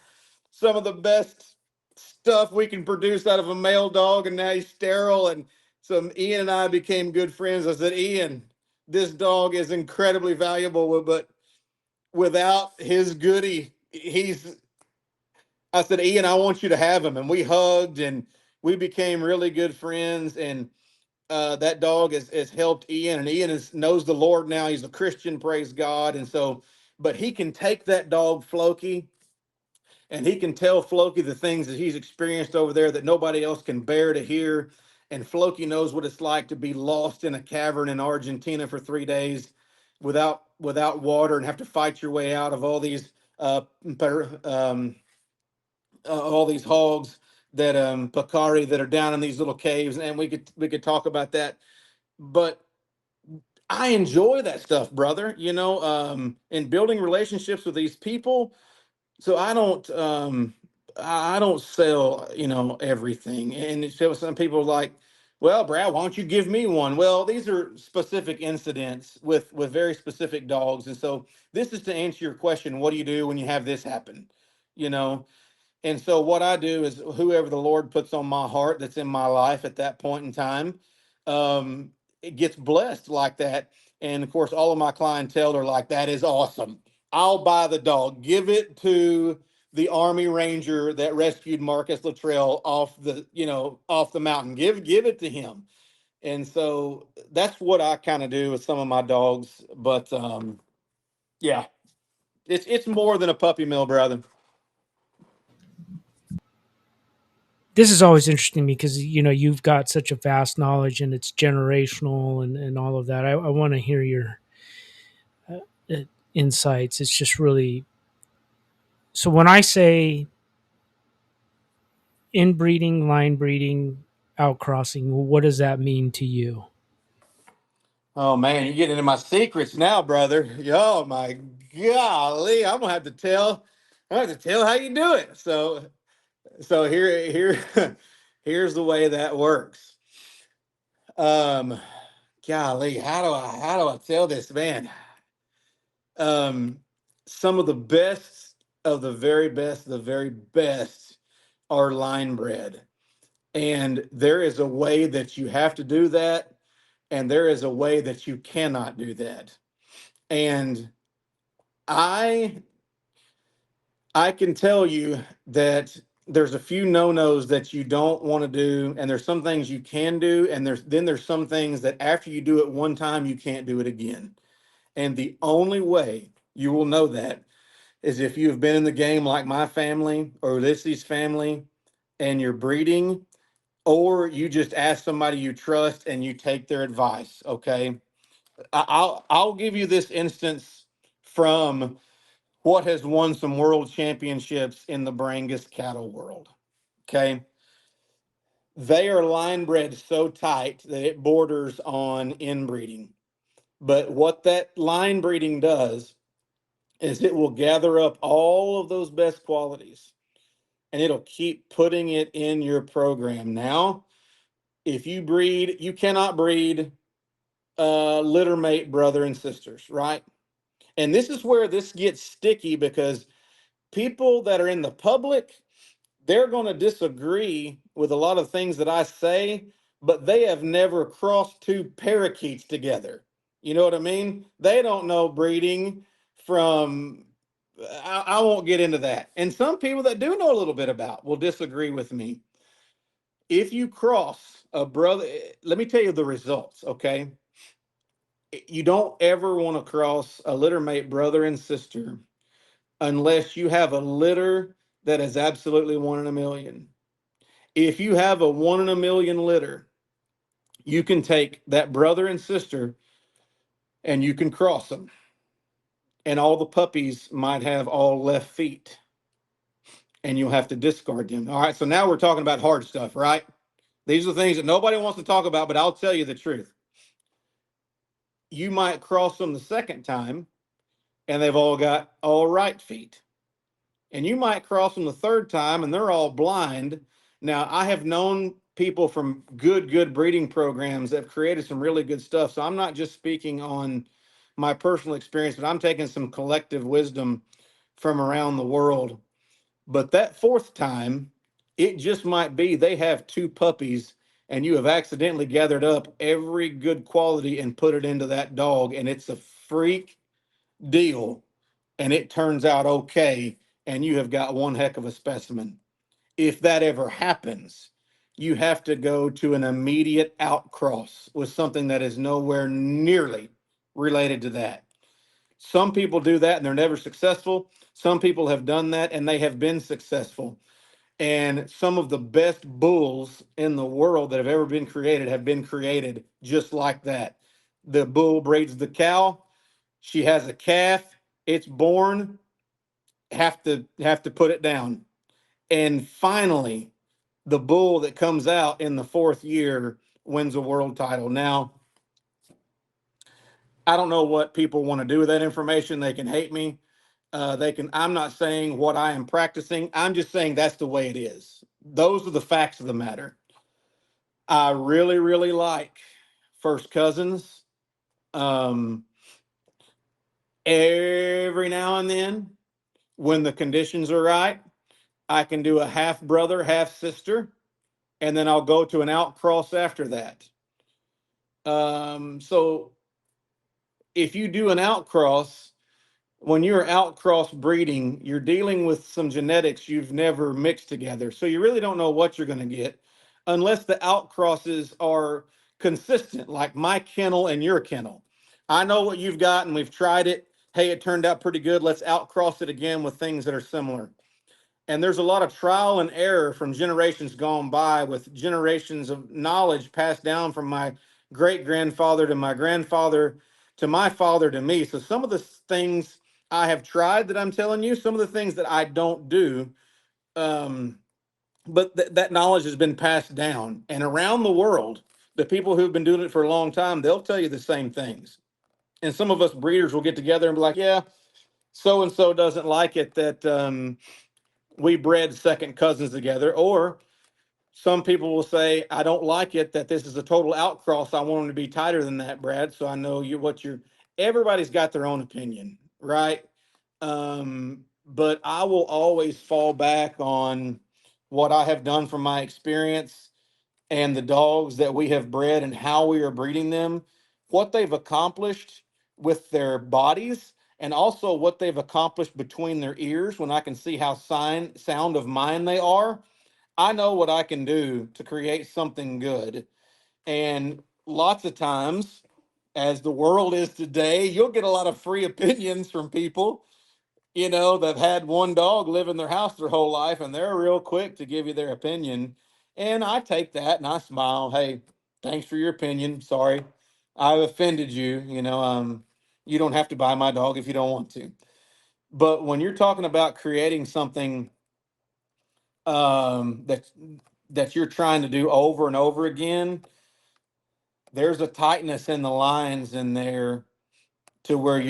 Some of the best stuff we can produce out of a male dog, and now he's sterile." And so Ian and I became good friends. I said, "Ian, this dog is incredibly valuable, but without his goodie, he's." I said, "Ian, I want you to have him." And we hugged, and we became really good friends. And that dog has helped Ian, and Ian knows the Lord now. He's a Christian, praise God. And so, but he can take that dog, Floki, and he can tell Floki the things that he's experienced over there that nobody else can bear to hear. And Floki knows what it's like to be lost in a cavern in Argentina for 3 days without water and have to fight your way out of uh, um, all these hogs that Picari that are down in these little caves, and we could talk about that. But I enjoy that stuff, brother. In building relationships with these people, so I don't sell, everything. And so some people are like, well, Brad, why don't you give me one? Well, these are specific incidents with very specific dogs. And so this is to answer your question, what do you do when you have this happen? You know, and so what I do is whoever the Lord puts on my heart that's in my life at that point in time, it gets blessed like that. And of course, all of my clientele are like, that is awesome. I'll buy the dog. Give it to the Army Ranger that rescued Marcus Luttrell off the mountain. Give it to him. And so that's what I kind of do with some of my dogs. But yeah, it's more than a puppy mill, brother. This is always interesting to me because you've got such a vast knowledge and it's generational and all of that. I want to hear your uh, insights. It's just really so when I say inbreeding, line breeding, outcrossing, what does that mean to you? Oh man, you're getting into my secrets now, brother. Oh my golly, I'm gonna have to tell how you do it. So here here's the way that works. Um Golly, how do I tell this, man? Um some of the best of the very best are line bred. And there is a way that you have to do that, and there is a way that you cannot do that. And I I can tell you that there's a few no-nos that you don't want to do, and there's some things you can do, and there's some things that after you do it one time, you can't do it again. And the only way you will know that is if you have been in the game like my family or Ulysses' family, and you're breeding, or you just ask somebody you trust and you take their advice. Okay, I'll give you this instance from what has won some world championships in the Brangus cattle world. Okay. They are line bred so tight that it borders on inbreeding. But what that line breeding does is it will gather up all of those best qualities and it'll keep putting it in your program. Now, if you breed, you cannot breed litter mate brother and sisters, right? And this is where this gets sticky because people that are in the public, they're going to disagree with a lot of things that I say, but they have never crossed two parakeets together. You know what I mean? They don't know breeding from, I won't get into that. And some people that do know a little bit about will disagree with me. If you cross a brother, let me tell you the results, okay? You don't ever want to cross a litter mate brother and sister unless you have a litter that is absolutely 1 in a million. If you have a 1 in a million litter, you can take that brother and sister and you can cross them. And all the puppies might have all left feet and you'll have to discard them. All right. So now we're talking about hard stuff, right? These are things that nobody wants to talk about, but I'll tell you the truth. You might cross them the second time and they've all got all right feet. And you might cross them the third time and they're all blind. Now, I have known people from good breeding programs that have created some really good stuff. So I'm not just speaking on my personal experience, but I'm taking some collective wisdom from around the world. But that fourth time, it just might be they have two puppies and you have accidentally gathered up every good quality and put it into that dog, and it's a freak deal and it turns out okay, and you have got one heck of a specimen. If that ever happens, you have to go to an immediate outcross with something that is nowhere nearly related to that. Some people do that and they're never successful. Some people have done that and they have been successful. And some of the best bulls in the world that have ever been created have been created just like that. The bull breeds the cow, she has a calf, it's born, have to put it down. And finally, the bull that comes out in the fourth year wins a world title. Now, I don't know what people want to do with that information. They can hate me. They can. I'm not saying what I am practicing. I'm just saying that's the way it is. Those are the facts of the matter. I really, really like first cousins. Um, every now and then, when the conditions are right, I can do a half brother, half sister, and then I'll go to an outcross after that. So if you do an outcross, when you're outcross breeding, you're dealing with some genetics you've never mixed together. So you really don't know what you're going to get unless the outcrosses are consistent, like my kennel and your kennel. I know what you've got and we've tried it. Hey, it turned out pretty good. Let's outcross it again with things that are similar. And there's a lot of trial and error from generations gone by, with generations of knowledge passed down from my great grandfather to my grandfather to my father to me. So some of the things I have tried that I'm telling you, some of the things that I don't do, um, but that knowledge has been passed down. And around the world, the people who've been doing it for a long time, they'll tell you the same things. And some of us breeders will get together and be like, yeah, so and so doesn't like it that we bred second cousins together. Or some people will say, I don't like it that this is a total outcross. I want them to be tighter than that, Brad. So I know everybody's got their own opinion, right? But I will always fall back on what I have done from my experience and the dogs that we have bred and how we are breeding them, what they've accomplished with their bodies, and also what they've accomplished between their ears when I can see how sound of mind they are. I know what I can do to create something good. And lots of times, as the world is today, you'll get a lot of free opinions from people, that have had one dog live in their house their whole life, and they're real quick to give you their opinion. And I take that and I smile. Hey, thanks for your opinion. Sorry, I've offended you. You don't have to buy my dog if you don't want to. But when you're talking about creating something that you're trying to do over and over again, there's a tightness in the lines in there to where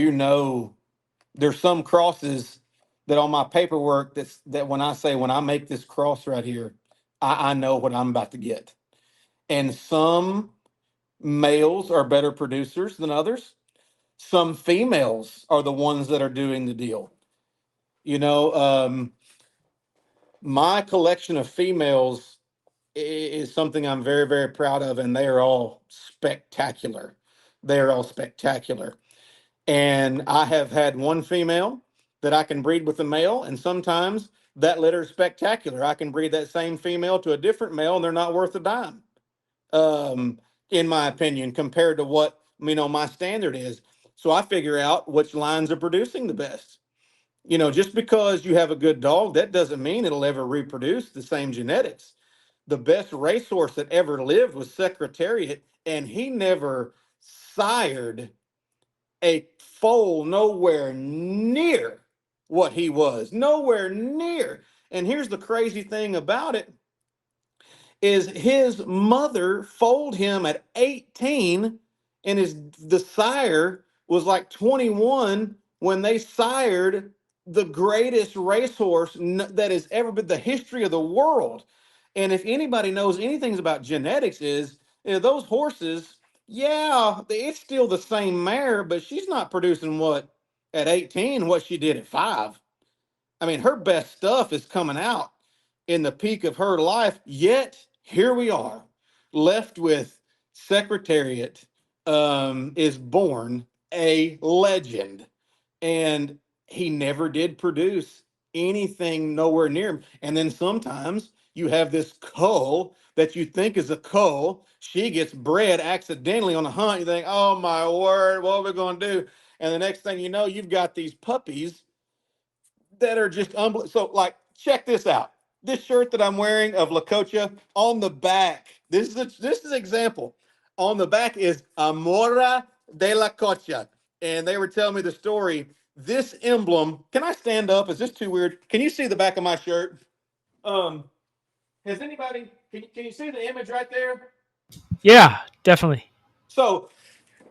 there's some crosses that on my paperwork that when I say when I make this cross right here, I know what I'm about to get. And some males are better producers than others. Some females are the ones that are doing the deal. You know, my collection of females is something I'm very, very proud of, and they are all spectacular. They are all spectacular. And I have had one female that I can breed with a male, and sometimes that litter is spectacular. I can breed that same female to a different male, and they're not worth a dime, um, in my opinion, compared to what my standard is. So I figure out which lines are producing the best. Just because you have a good dog, that doesn't mean it'll ever reproduce the same genetics. The best racehorse that ever lived was Secretariat, and he never sired a foal nowhere near what he was. Nowhere near. And here's the crazy thing about it is his mother foaled him at 18, and the sire was like 21 when they sired the greatest racehorse that has ever been the history of the world. And if anybody knows anything about genetics, is those horses, yeah, it's still the same mare, but she's not producing what at 18 what she did at 5. I mean, her best stuff is coming out in the peak of her life. Yet here we are, left with Secretariat, is born a legend, and he never did produce anything nowhere near him. And then sometimes you have this cull that you think is a cull. She gets bred accidentally on a hunt. You think, oh my word, what are we going to do? And the next thing you know, you've got these puppies that are just unbelievable. So, like, check this out. This shirt that I'm wearing of Lacocha on the back. This is an example. On the back is Amora de la Cocha, and they were telling me the story. This emblem. Can I stand up? Is this too weird? Can you see the back of my shirt? Um, has anybody? Can you see the image right there? Yeah, definitely. So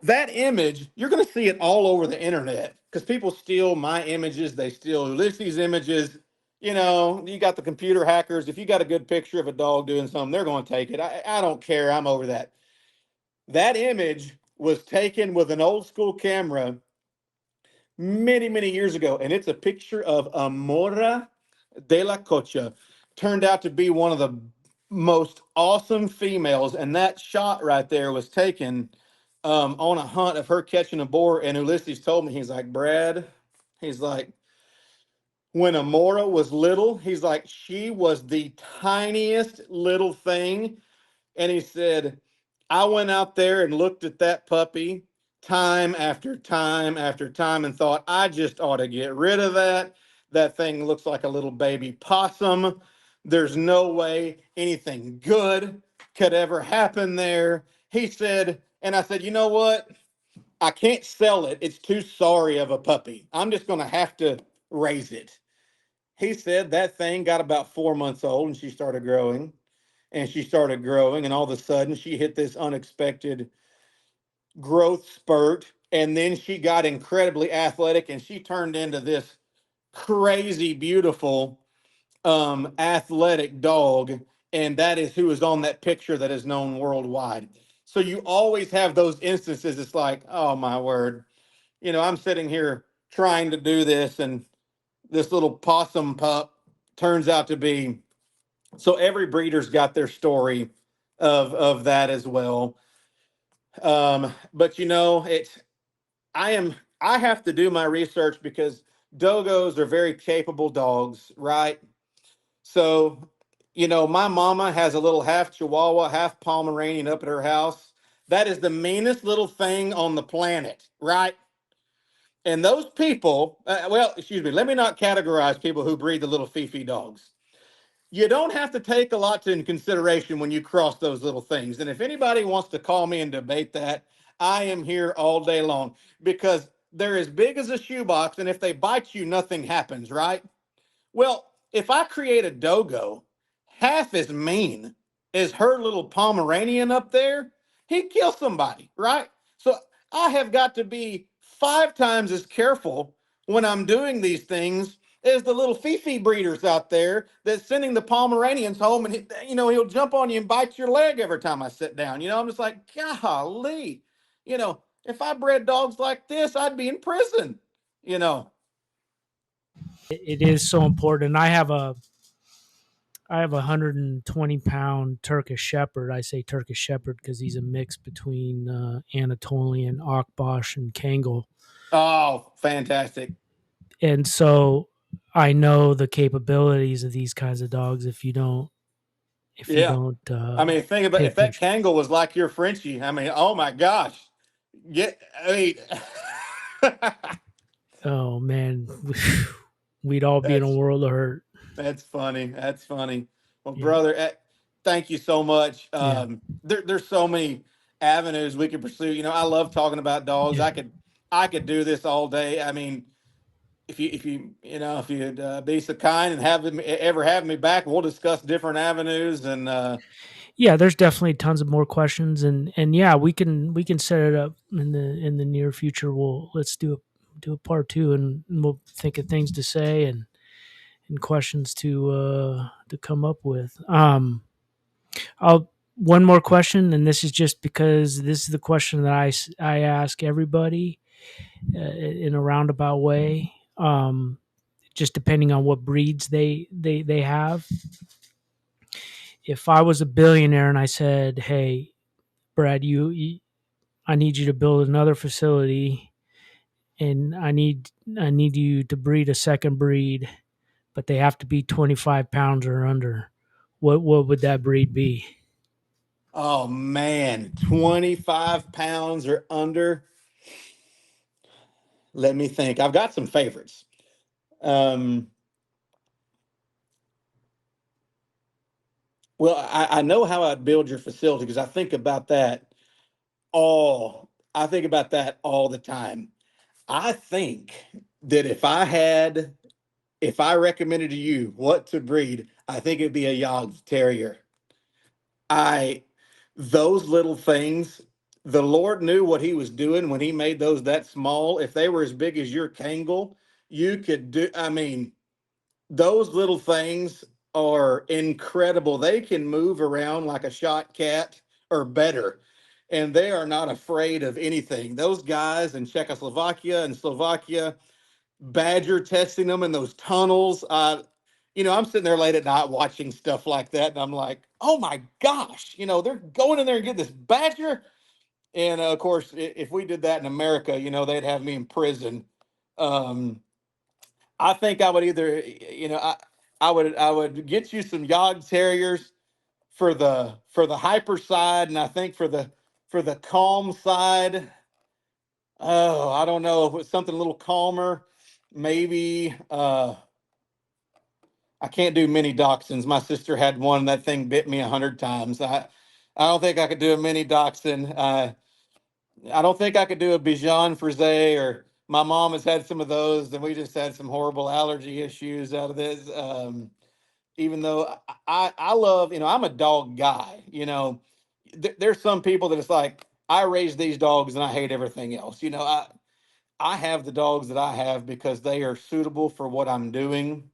that image, you're going to see it all over the internet because people steal my images. They steal Ulysses images. You know, you got the computer hackers. If you got a good picture of a dog doing something, they're going to take it. I don't care. I'm over that. That image was taken with an old school camera many, many years ago. And it's a picture of Amora de la Cocha. Turned out to be one of the most awesome females. And that shot right there was taken on a hunt of her catching a boar. And Ulysses told me, he's like, Brad, he's like, when Amora was little, he's like, she was the tiniest little thing. And he said, I went out there and looked at that puppy time after time after time and thought, I just ought to get rid of that. That thing looks like a little baby possum. There's no way anything good could ever happen there. He said, and I said, you know what? I can't sell it. It's too sorry of a puppy. I'm just going to have to raise it. He said that thing got about 4 months old and she started growing and she started growing, and all of a sudden she hit this unexpected growth spurt, and then she got incredibly athletic and she turned into this crazy beautiful athletic dog, and that is who is on that picture that is known worldwide. So you always have those instances. It's like, oh my word, you know, I'm sitting here trying to do this, and this little possum pup turns out to be. So every breeder's got their story of that as well. But you know, I have to do my research because dogos are very capable dogs, right? So, you know, my mama has a little half Chihuahua, half Pomeranian up at her house. That is the meanest little thing on the planet, right? And those people, well, excuse me, let me not categorize people who breed the little Fifi dogs. You don't have to take a lot in consideration when you cross those little things. And if anybody wants to call me and debate that, I am here all day long because they're as big as a shoebox. And if they bite you, nothing happens, right? Well, if I create a dogo half as mean as her little Pomeranian up there, he'd kill somebody, right? So I have got to be 5 times as careful when I'm doing these things as the little Fifi breeders out there that's sending the Pomeranians home, and you know, he'll jump on you and bite your leg every time I sit down. You know, I'm just like, golly, you know, if I bred dogs like this, I'd be in prison, you know. It is so important. I have a 120-pound Turkish Shepherd. I say Turkish Shepherd because he's a mix between Anatolian, Akbash, and Kangal. Oh, fantastic. And so I know the capabilities of these kinds of dogs. If you Yeah. don't I mean, think about pay if that attention. Kangol was like your Frenchie. I mean, oh my gosh. Get, I mean, Oh man, we'd all be in a that's world of hurt. that's funny. That's funny. Well, Yeah, brother, thank you so much. yeah, There's so many avenues we could pursue. You know, I love talking about dogs. yeah. I could do this all day. I mean, if you'd be so kind and ever have me back, we'll discuss different avenues and Yeah, there's definitely tons of more questions, and yeah, we can set it up in the near future. Let's do a part two, and we'll think of things to say and questions to come up with. I'll one more question, and this is just because this is the question that I ask everybody in a roundabout way. Just depending on what breeds they have. If I was a billionaire and I said, "Hey, Brad, I need you to build another facility, and I need you to breed a second breed, but they have to be 25 pounds or under." What would that breed be? oh man, 25 pounds or under. Let me think. I've got some favorites. Um, Well, I know how I'd build your facility because I think about that all the time. I think that if I recommended to you what to breed, I think it'd be a Yogg Terrier. I those little things, the Lord knew what he was doing when he made those that small. If they were as big as your Kangal, you could do, I mean, those little things are incredible. They can move around like a shot cat or better, and they are not afraid of anything. Those guys in Czechoslovakia and Slovakia, badger testing them in those tunnels. I'm sitting there late at night watching stuff like that, and I'm like, oh my gosh, they're going in there and getting this badger. And of course, if we did that in America, they'd have me in prison. Um, I think I would either, I would get you some Yogg Terriers for the hyper side, and I think for the calm side, oh, I don't know if it's something a little calmer, maybe. I can't do mini dachshunds. My sister had one. That thing bit me 100 times. I don't think I could do a mini dachshund. I don't think I could do a Bichon Frise, or my mom has had some of those, and we just had some horrible allergy issues out of this. Even though I love, I'm a dog guy. There's some people that it's like, I raise these dogs and I hate everything else. I have the dogs that I have because they are suitable for what I'm doing.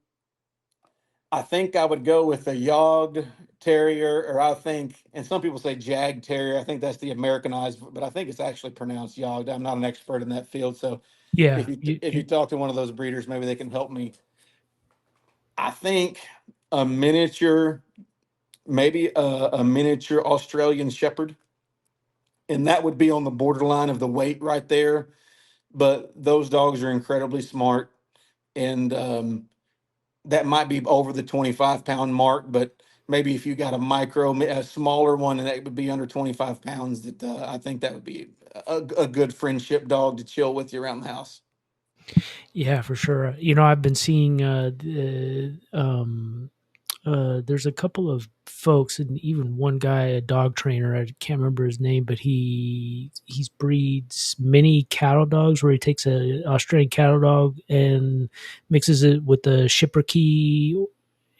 I think I would go with a Yogg Terrier, or I think, and some people say Jag Terrier. I think that's the Americanized, but I think it's actually pronounced Yogg. I'm not an expert in that field, so if Yeah, you if you talk to one of those breeders, maybe they can help me. I think a miniature, maybe a miniature Australian Shepherd, and that would be on the borderline of the weight right there. But those dogs are incredibly smart, and that might be over the 25-pound mark, but maybe if you got a smaller one, and that would be under 25 pounds, that I think that would be a good friendship dog to chill with you around the house. yeah, for sure. I've been seeing there's a couple of folks, and even one guy, a dog trainer. I can't remember his name, but he's breeds mini cattle dogs, where he takes a Australian cattle dog and mixes it with a Schipperke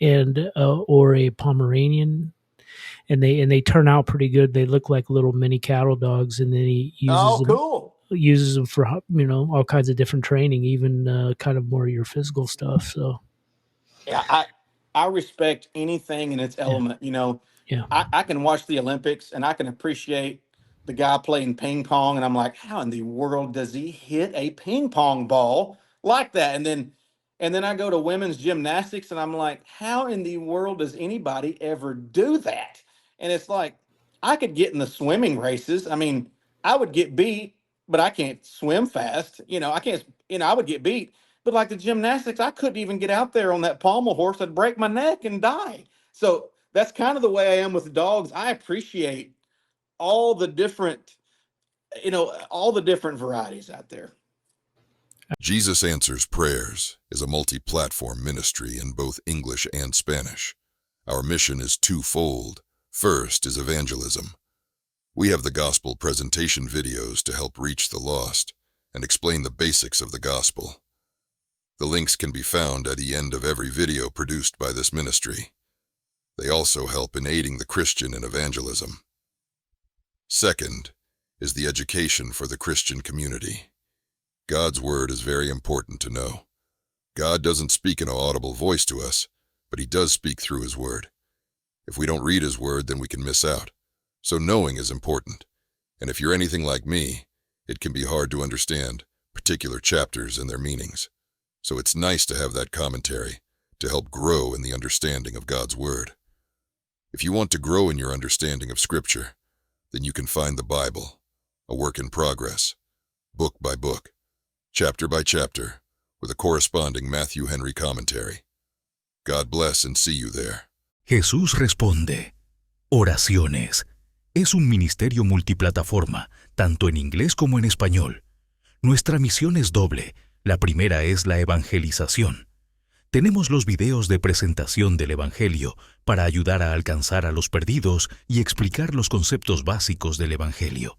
and or a Pomeranian, and they turn out pretty good. They look like little mini cattle dogs, and then he Oh, cool. uses them for all kinds of different training, even kind of more your physical stuff. So Yeah, I respect anything in its yeah, element. yeah. I can watch the Olympics and I can appreciate the guy playing ping pong, and I'm like, how in the world does he hit a ping pong ball like that? And then I go to women's gymnastics, and I'm like, how in the world does anybody ever do that? And it's like, I could get in the swimming races. I mean, I would get beat, but I can't swim fast. I can't. I would get beat. But like the gymnastics, I couldn't even get out there on that pommel horse. I'd break my neck and die. So that's kind of the way I am with dogs. I appreciate all the different, all the different varieties out there. Jesus Answers Prayers is a multi-platform ministry in both English and Spanish. Our mission is twofold. First is evangelism. We have the gospel presentation videos to help reach the lost and explain the basics of the gospel. The links can be found at the end of every video produced by this ministry. They also help in aiding the Christian in evangelism. Second is the education for the Christian community. God's word is very important to know. God doesn't speak in an audible voice to us, but he does speak through his word. If we don't read his word, then we can miss out. So knowing is important. And if you're anything like me, it can be hard to understand particular chapters and their meanings. So it's nice to have that commentary to help grow in the understanding of God's word. If you want to grow in your understanding of Scripture, then you can find the Bible, a work in progress, book by book, chapter by chapter, with a corresponding Matthew Henry commentary. God bless and see you there. Jesús responde. Oraciones. Es un ministerio multiplataforma, tanto en inglés como en español. Nuestra misión es doble. La primera es la evangelización. Tenemos los videos de presentación del Evangelio para ayudar a alcanzar a los perdidos y explicar los conceptos básicos del Evangelio.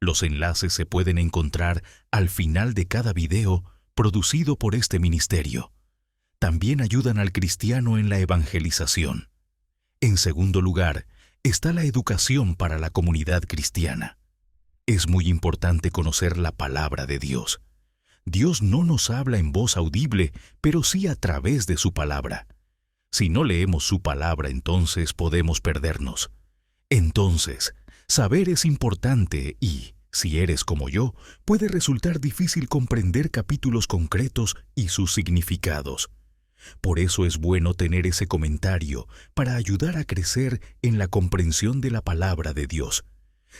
Los enlaces se pueden encontrar al final de cada video producido por este ministerio. También ayudan al cristiano en la evangelización. En segundo lugar, está la educación para la comunidad cristiana. Es muy importante conocer la palabra de Dios. Dios no nos habla en voz audible, pero sí a través de su palabra. Si no leemos su palabra, entonces podemos perdernos. Entonces, saber es importante y, si eres como yo, puede resultar difícil comprender capítulos concretos y sus significados. Por eso es bueno tener ese comentario para ayudar a crecer en la comprensión de la palabra de Dios.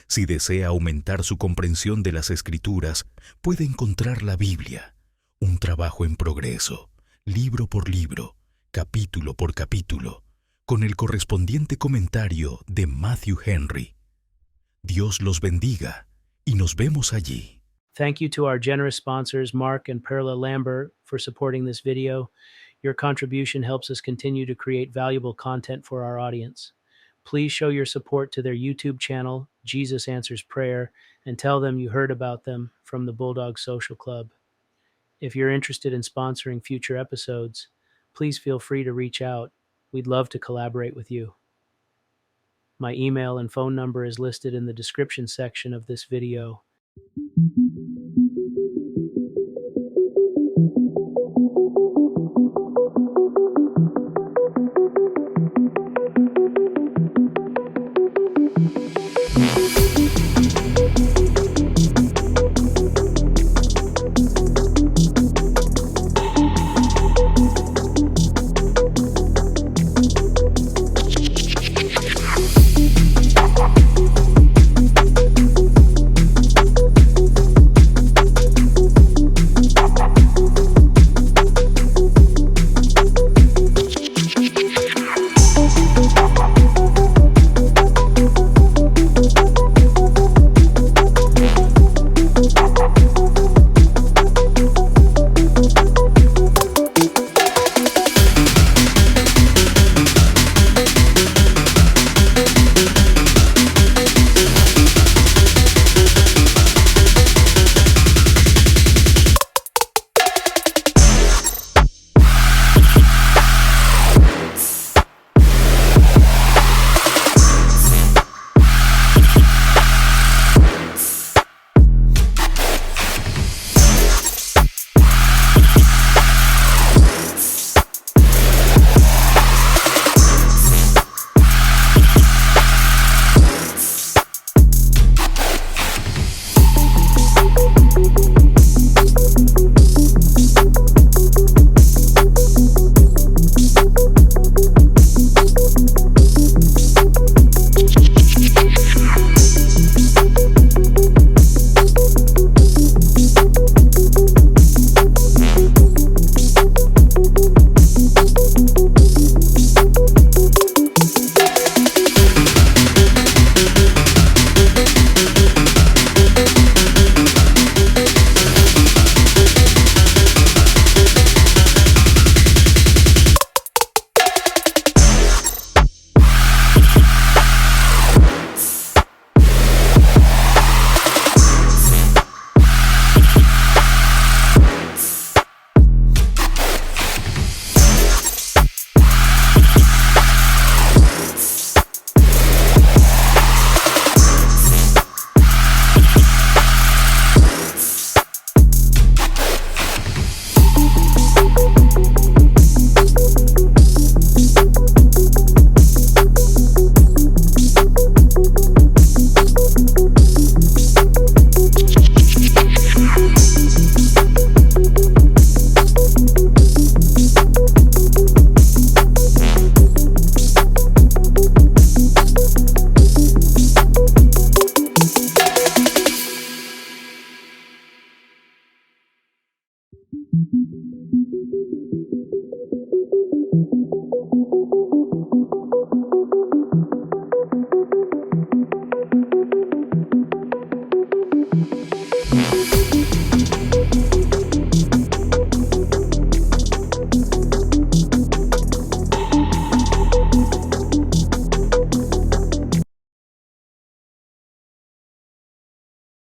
Si desea aumentar su comprensión de las Escrituras, puede encontrar la Biblia, un trabajo en progreso, libro por libro, capítulo por capítulo, con el correspondiente comentario de Matthew Henry. Dios los bendiga y nos vemos allí. Thank you to our generous sponsors, Mark and Perla Lambert, for supporting this video. Your contribution helps us continue to create valuable content for our audience. Please show your support to their YouTube channel, Jesus Answers Prayer, and tell them you heard about them from the Bulldog Social Club. If you're interested in sponsoring future episodes, please feel free to reach out. We'd love to collaborate with you. My email and phone number is listed in the description section of this video.